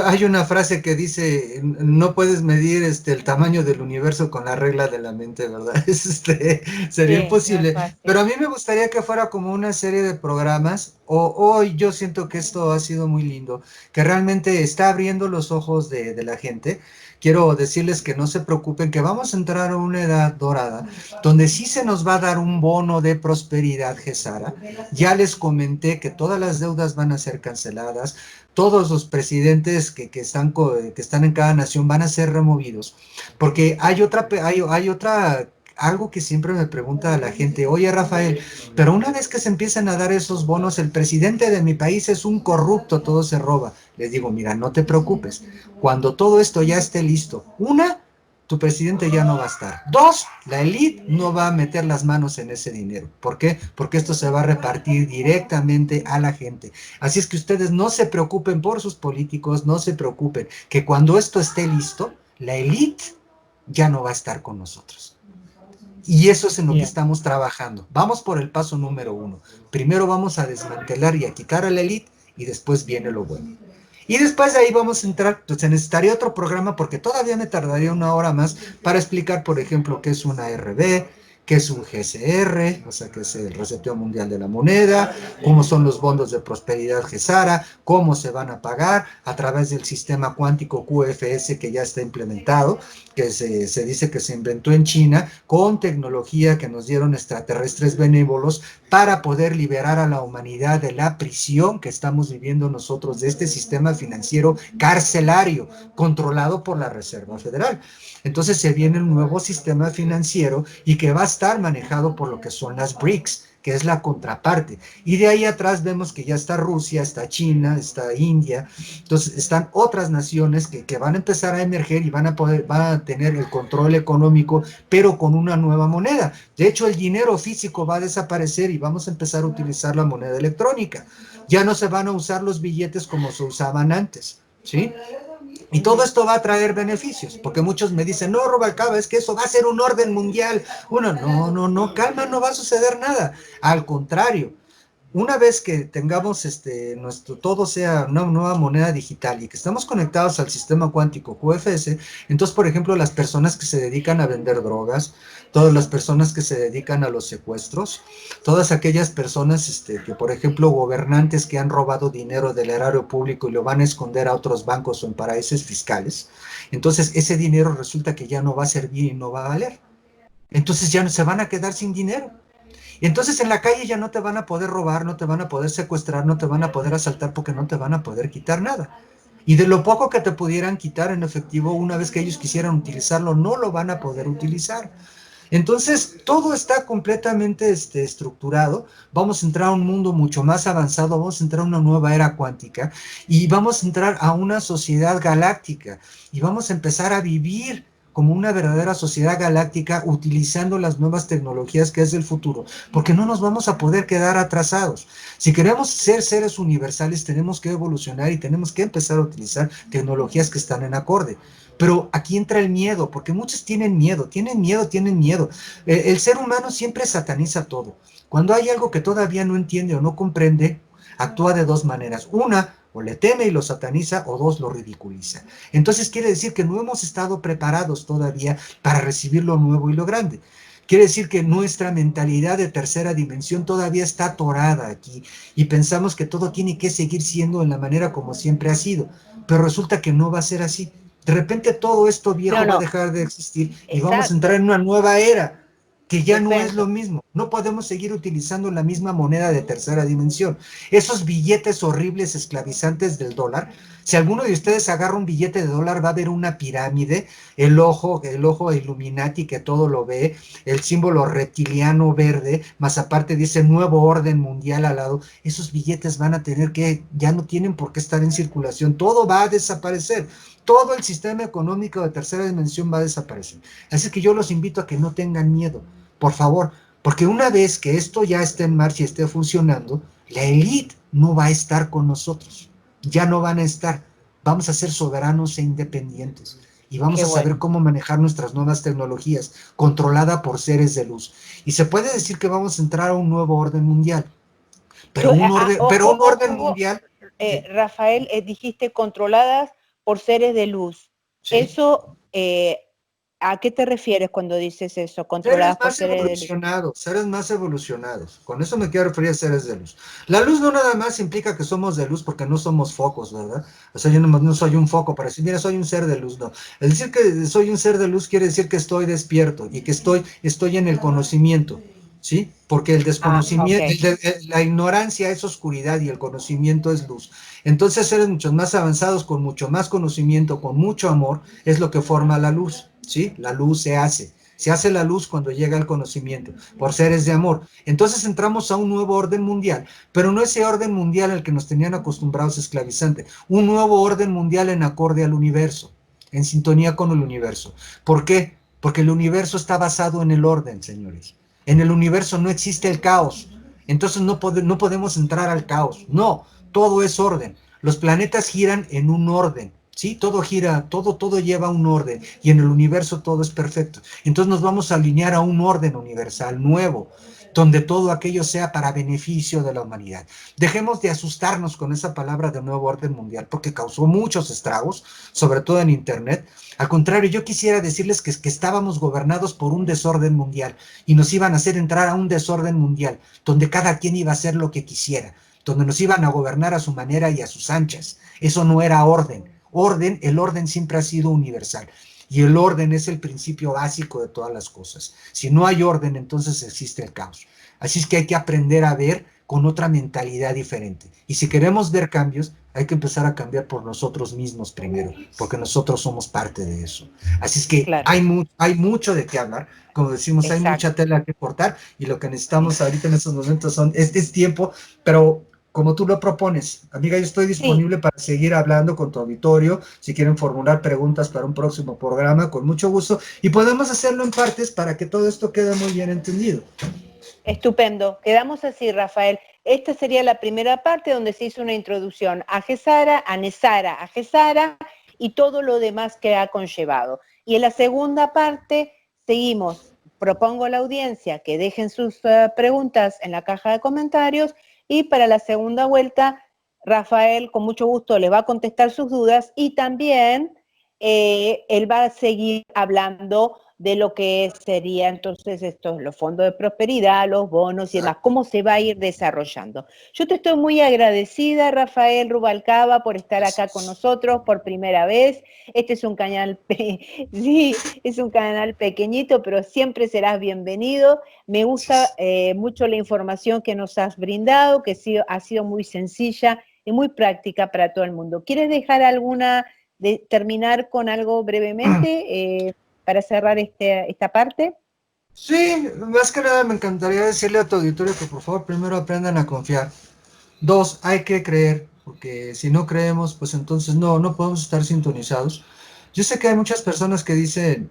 Hay una frase que dice, no puedes medir el tamaño del universo con la regla de la mente, ¿verdad? Sería Sí, no es imposible. fácil. Pero a mí me gustaría que fuera como una serie de programas. Hoy yo siento que esto ha sido muy lindo, que realmente está abriendo los ojos de la gente. Quiero decirles que no se preocupen, que vamos a entrar a una edad dorada, donde sí se nos va a dar un bono de prosperidad, Gesara. Ya les comenté que todas las deudas van a ser canceladas, todos los presidentes que están en cada nación van a ser removidos, porque hay otra algo que siempre me pregunta a la gente, oye Rafael, pero una vez que se empiezan a dar esos bonos, el presidente de mi país es un corrupto, todo se roba. Les digo, mira, no te preocupes, cuando todo esto ya esté listo, tu presidente ya no va a estar. Dos, la élite no va a meter las manos en ese dinero. ¿Por qué? Porque esto se va a repartir directamente a la gente. Así es que ustedes no se preocupen por sus políticos, no se preocupen, que cuando esto esté listo, la élite ya no va a estar con nosotros. Y eso es en lo que Bien. estamos trabajando. Vamos por el paso número 1. Primero vamos a desmantelar y a quitar a la élite y después viene lo bueno. Y después de ahí vamos a entrar, pues se necesitaría otro programa porque todavía me tardaría una hora más para explicar, por ejemplo, qué es una RB, qué es un GCR, o sea, que es el reseteo mundial de la moneda, cómo son los fondos de prosperidad GESARA, cómo se van a pagar a través del sistema cuántico QFS que ya está implementado, que se dice que se inventó en China con tecnología que nos dieron extraterrestres benévolos para poder liberar a la humanidad de la prisión que estamos viviendo nosotros, de este sistema financiero carcelario controlado por la Reserva Federal. Entonces se viene un nuevo sistema financiero y que va a estar manejado por lo que son las BRICS, que es la contraparte. Y de ahí atrás vemos que ya está Rusia, está China, está India. Entonces están otras naciones que van a empezar a emerger y van a tener el control económico, pero con una nueva moneda. De hecho, el dinero físico va a desaparecer y vamos a empezar a utilizar la moneda electrónica. Ya no se van a usar los billetes como se usaban antes, ¿sí? Y todo esto va a traer beneficios, porque muchos me dicen, no, Rubalcaba, es que eso va a ser un orden mundial. Uno, no, calma, no va a suceder nada. Al contrario, una vez que tengamos todo sea una nueva moneda digital y que estamos conectados al sistema cuántico QFS, entonces, por ejemplo, las personas que se dedican a vender drogas, todas las personas que se dedican a los secuestros, todas aquellas personas que, por ejemplo, gobernantes que han robado dinero del erario público y lo van a esconder a otros bancos o en paraísos fiscales, entonces ese dinero resulta que ya no va a servir y no va a valer. Entonces ya no, se van a quedar sin dinero. Y entonces en la calle ya no te van a poder robar, no te van a poder secuestrar, no te van a poder asaltar porque no te van a poder quitar nada. Y de lo poco que te pudieran quitar en efectivo, una vez que ellos quisieran utilizarlo, no lo van a poder utilizar. Entonces, todo está completamente estructurado. Vamos a entrar a un mundo mucho más avanzado, vamos a entrar a una nueva era cuántica y vamos a entrar a una sociedad galáctica y vamos a empezar a vivir como una verdadera sociedad galáctica utilizando las nuevas tecnologías que es el futuro, porque no nos vamos a poder quedar atrasados. Si queremos ser seres universales, tenemos que evolucionar y tenemos que empezar a utilizar tecnologías que están en acorde. Pero aquí entra el miedo, porque muchos tienen miedo, tienen miedo, tienen miedo. El ser humano siempre sataniza todo. Cuando hay algo que todavía no entiende o no comprende, actúa de dos maneras. Una, o le teme y lo sataniza, o dos, lo ridiculiza. Entonces quiere decir que no hemos estado preparados todavía para recibir lo nuevo y lo grande. Quiere decir que nuestra mentalidad de tercera dimensión todavía está atorada aquí y pensamos que todo tiene que seguir siendo en la manera como siempre ha sido, pero resulta que no va a ser así. De repente todo esto No, viejo va a no, dejar de existir y vamos a entrar exacto, en una nueva era que ya no es lo perfecto. mismo. No podemos seguir utilizando la misma moneda de tercera dimensión. Esos billetes horribles esclavizantes del dólar, si alguno de ustedes agarra un billete de dólar, va a ver una pirámide, el ojo Illuminati que todo lo ve, el símbolo reptiliano verde, más aparte dice nuevo orden mundial al lado. Esos billetes van a tener que, ya no tienen por qué estar en circulación, todo va a desaparecer. Todo el sistema económico de tercera dimensión va a desaparecer. Así que yo los invito a que no tengan miedo, por favor, porque una vez que esto ya esté en marcha y esté funcionando, la élite no va a estar con nosotros, ya no van a estar, vamos a ser soberanos e independientes y vamos Qué a saber bueno. cómo manejar nuestras nuevas tecnologías, controlada por seres de luz. Y se puede decir que vamos a entrar a un nuevo orden mundial, pero un orden Ojo, mundial, sí, Rafael, dijiste controladas por seres de luz. sí, Eso, ¿a qué te refieres cuando dices eso, controladas por seres de luz? seres más evolucionados. Con eso me quiero referir a seres de luz. La luz no nada más implica que somos de luz porque no somos focos, ¿verdad? O sea, yo no soy un foco para decir, mira, soy un ser de luz, no. El decir que soy un ser de luz quiere decir que estoy despierto y que estoy en el conocimiento, ¿sí? Porque el Ah, ok. desconocimiento, la ignorancia es oscuridad y el conocimiento es luz. Entonces, seres mucho más avanzados, con mucho más conocimiento, con mucho amor, es lo que forma la luz, ¿sí? La luz se hace. Se hace la luz cuando llega el conocimiento, por seres de amor. Entonces entramos a un nuevo orden mundial, pero no ese orden mundial al que nos tenían acostumbrados esclavizante, un nuevo orden mundial en acorde al universo, en sintonía con el universo. ¿Por qué? Porque el universo está basado en el orden, señores. En el universo no existe el caos. Entonces no podemos entrar al caos. No, todo es orden. Los planetas giran en un orden. Sí, todo gira, todo lleva un orden y en el universo todo es perfecto. Entonces nos vamos a alinear a un orden universal nuevo donde todo aquello sea para beneficio de la humanidad. Dejemos de asustarnos con esa palabra de nuevo orden mundial, porque causó muchos estragos, sobre todo en Internet. Al contrario, yo quisiera decirles que estábamos gobernados por un desorden mundial y nos iban a hacer entrar a un desorden mundial, donde cada quien iba a hacer lo que quisiera, donde nos iban a gobernar a su manera y a sus anchas. Eso no era orden. El orden siempre ha sido universal. Y el orden es el principio básico de todas las cosas. Si no hay orden, entonces existe el caos. Así es que hay que aprender a ver con otra mentalidad diferente. Y si queremos ver cambios, hay que empezar a cambiar por nosotros mismos primero, porque nosotros somos parte de eso. Así es que Claro, hay mucho de qué hablar. Como decimos, hay mucha exacto. tela que cortar y lo que necesitamos ahorita en estos momentos es tiempo, pero como tú lo propones. Amiga, yo estoy Sí, disponible para seguir hablando con tu auditorio, si quieren formular preguntas para un próximo programa, con mucho gusto, y podemos hacerlo en partes para que todo esto quede muy bien entendido. estupendo. Quedamos así, Rafael. Esta sería la primera parte donde se hizo una introducción a Gesara, a Nesara, a Gesara y todo lo demás que ha conllevado. Y en la segunda parte seguimos. Propongo a la audiencia que dejen sus preguntas en la caja de comentarios y para la segunda vuelta, Rafael con mucho gusto le va a contestar sus dudas y también él va a seguir hablando de lo que sería entonces estos, los fondos de prosperidad, los bonos y demás, cómo se va a ir desarrollando. Yo te estoy muy agradecida, Rafael Rubalcaba, por estar acá con nosotros por primera vez. Este es un canal, sí, es un canal pequeñito, pero siempre serás bienvenido. Me gusta mucho la información que nos has brindado, que ha sido muy sencilla y muy práctica para todo el mundo. ¿Quieres dejar terminar con algo brevemente? Para cerrar esta parte. Sí, más que nada me encantaría decirle a tu auditorio que por favor primero aprendan a confiar. Dos, hay que creer, porque si no creemos, pues entonces no podemos estar sintonizados. Yo sé que hay muchas personas que dicen,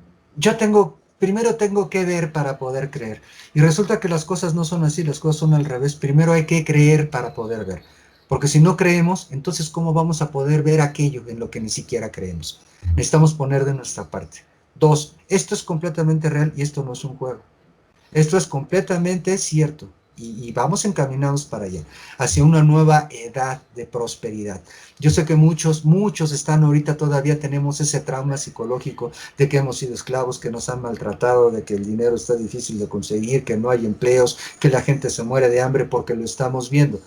primero tengo que ver para poder creer. Y resulta que las cosas no son así, las cosas son al revés. Primero hay que creer para poder ver. Porque si no creemos, entonces ¿cómo vamos a poder ver aquello en lo que ni siquiera creemos? Necesitamos poner de nuestra parte. Dos, esto es completamente real y esto no es un juego. Esto es completamente cierto y vamos encaminados para allá, hacia una nueva edad de prosperidad. Yo sé que muchos están ahorita, todavía tenemos ese trauma psicológico de que hemos sido esclavos, que nos han maltratado, de que el dinero está difícil de conseguir, que no hay empleos, que la gente se muere de hambre porque lo estamos viendo.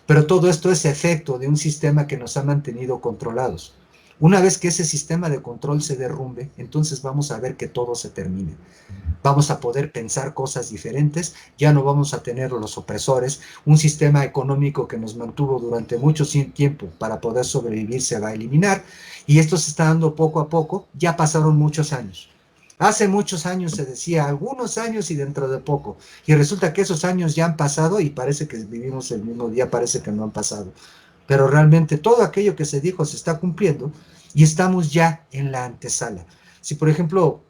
Pero todo esto es efecto de un sistema que nos ha mantenido controlados. Una vez que ese sistema de control se derrumbe, entonces vamos a ver que todo se termina. Vamos a poder pensar cosas diferentes, ya no vamos a tener los opresores, un sistema económico que nos mantuvo durante mucho tiempo para poder sobrevivir se va a eliminar y esto se está dando poco a poco, ya pasaron muchos años. Hace muchos años se decía algunos años y dentro de poco, y resulta que esos años ya han pasado y parece que vivimos el mismo día, parece que no han pasado. Pero realmente todo aquello que se dijo se está cumpliendo y estamos ya en la antesala. Si por ejemplo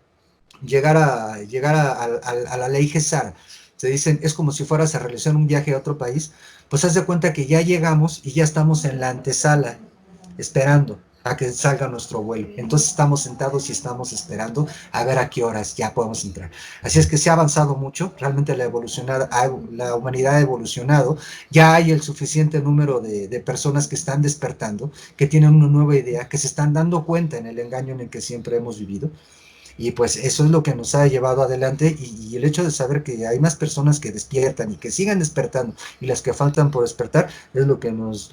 llegar a la ley GESAR, se dicen, es como si fueras a realizar un viaje a otro país, pues haz de cuenta que ya llegamos y ya estamos en la antesala, esperando a que salga nuestro vuelo. Entonces estamos sentados y estamos esperando a ver a qué horas ya podemos entrar. Así es que se ha avanzado mucho, realmente la humanidad ha evolucionado, ya hay el suficiente número de personas que están despertando, que tienen una nueva idea, que se están dando cuenta en el engaño en el que siempre hemos vivido. Y pues eso es lo que nos ha llevado adelante y el hecho de saber que hay más personas que despiertan y que sigan despertando y las que faltan por despertar es lo que nos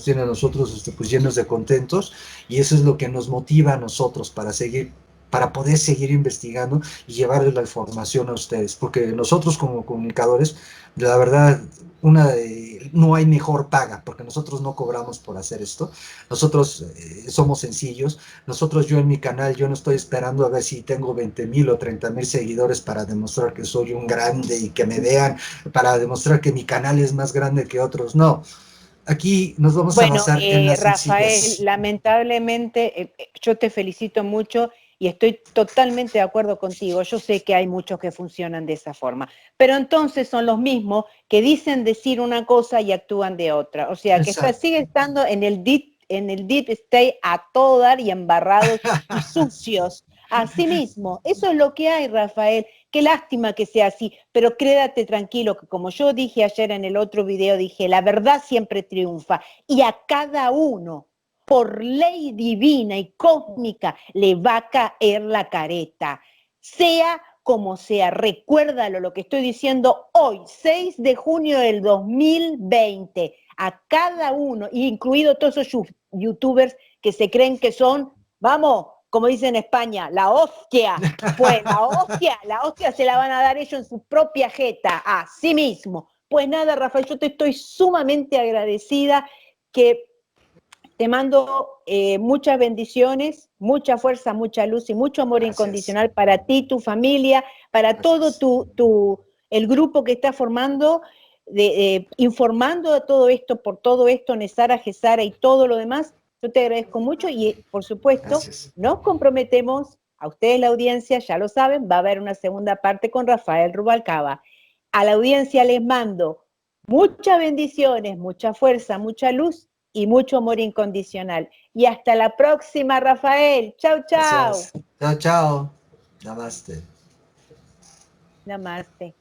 tiene a nosotros pues llenos de contentos y eso es lo que nos motiva a nosotros para poder seguir investigando y llevarles la información a ustedes, porque nosotros como comunicadores, la verdad, no hay mejor paga, porque nosotros no cobramos por hacer esto, nosotros somos sencillos, yo en mi canal, yo no estoy esperando a ver si tengo 20,000 o 30,000 seguidores para demostrar que soy un grande y que me vean, para demostrar que mi canal es más grande que otros. No, aquí nos vamos a Bueno, basar en la Rafael, sencillez. lamentablemente yo te felicito mucho y estoy totalmente de acuerdo contigo. Yo sé que hay muchos que funcionan de esa forma, pero entonces son los mismos que dicen decir una cosa y actúan de otra. O sea, que Exacto. sigue estando en el deep state a todo dar y embarrados y sucios. Así mismo, eso es lo que hay, Rafael. qué lástima que sea así, pero quédate tranquilo que como yo dije ayer en el otro video, dije, la verdad siempre triunfa y a cada uno, por ley divina y cósmica, le va a caer la careta, sea como sea. Recuérdalo lo que estoy diciendo hoy, 6 de junio del 2020, a cada uno, incluido todos esos youtubers que se creen que son, vamos, como dicen en España, la hostia. Pues la hostia se la van a dar ellos en su propia jeta, a sí mismo. Pues nada, Rafael, yo te estoy sumamente agradecida, que te mando muchas bendiciones, mucha fuerza, mucha luz y mucho amor incondicional para ti, tu familia, para todo el grupo que estás formando, informando de todo esto, por todo esto, Nesara, Gesara y todo lo demás. Yo te agradezco mucho y, por supuesto, nos comprometemos, a ustedes la audiencia, ya lo saben, va a haber una segunda parte con Rafael Rubalcaba. A la audiencia les mando muchas bendiciones, mucha fuerza, mucha luz y mucho amor incondicional. Y hasta la próxima, Rafael. Chau, chau. Gracias. Chao, chao. Namaste. Namaste.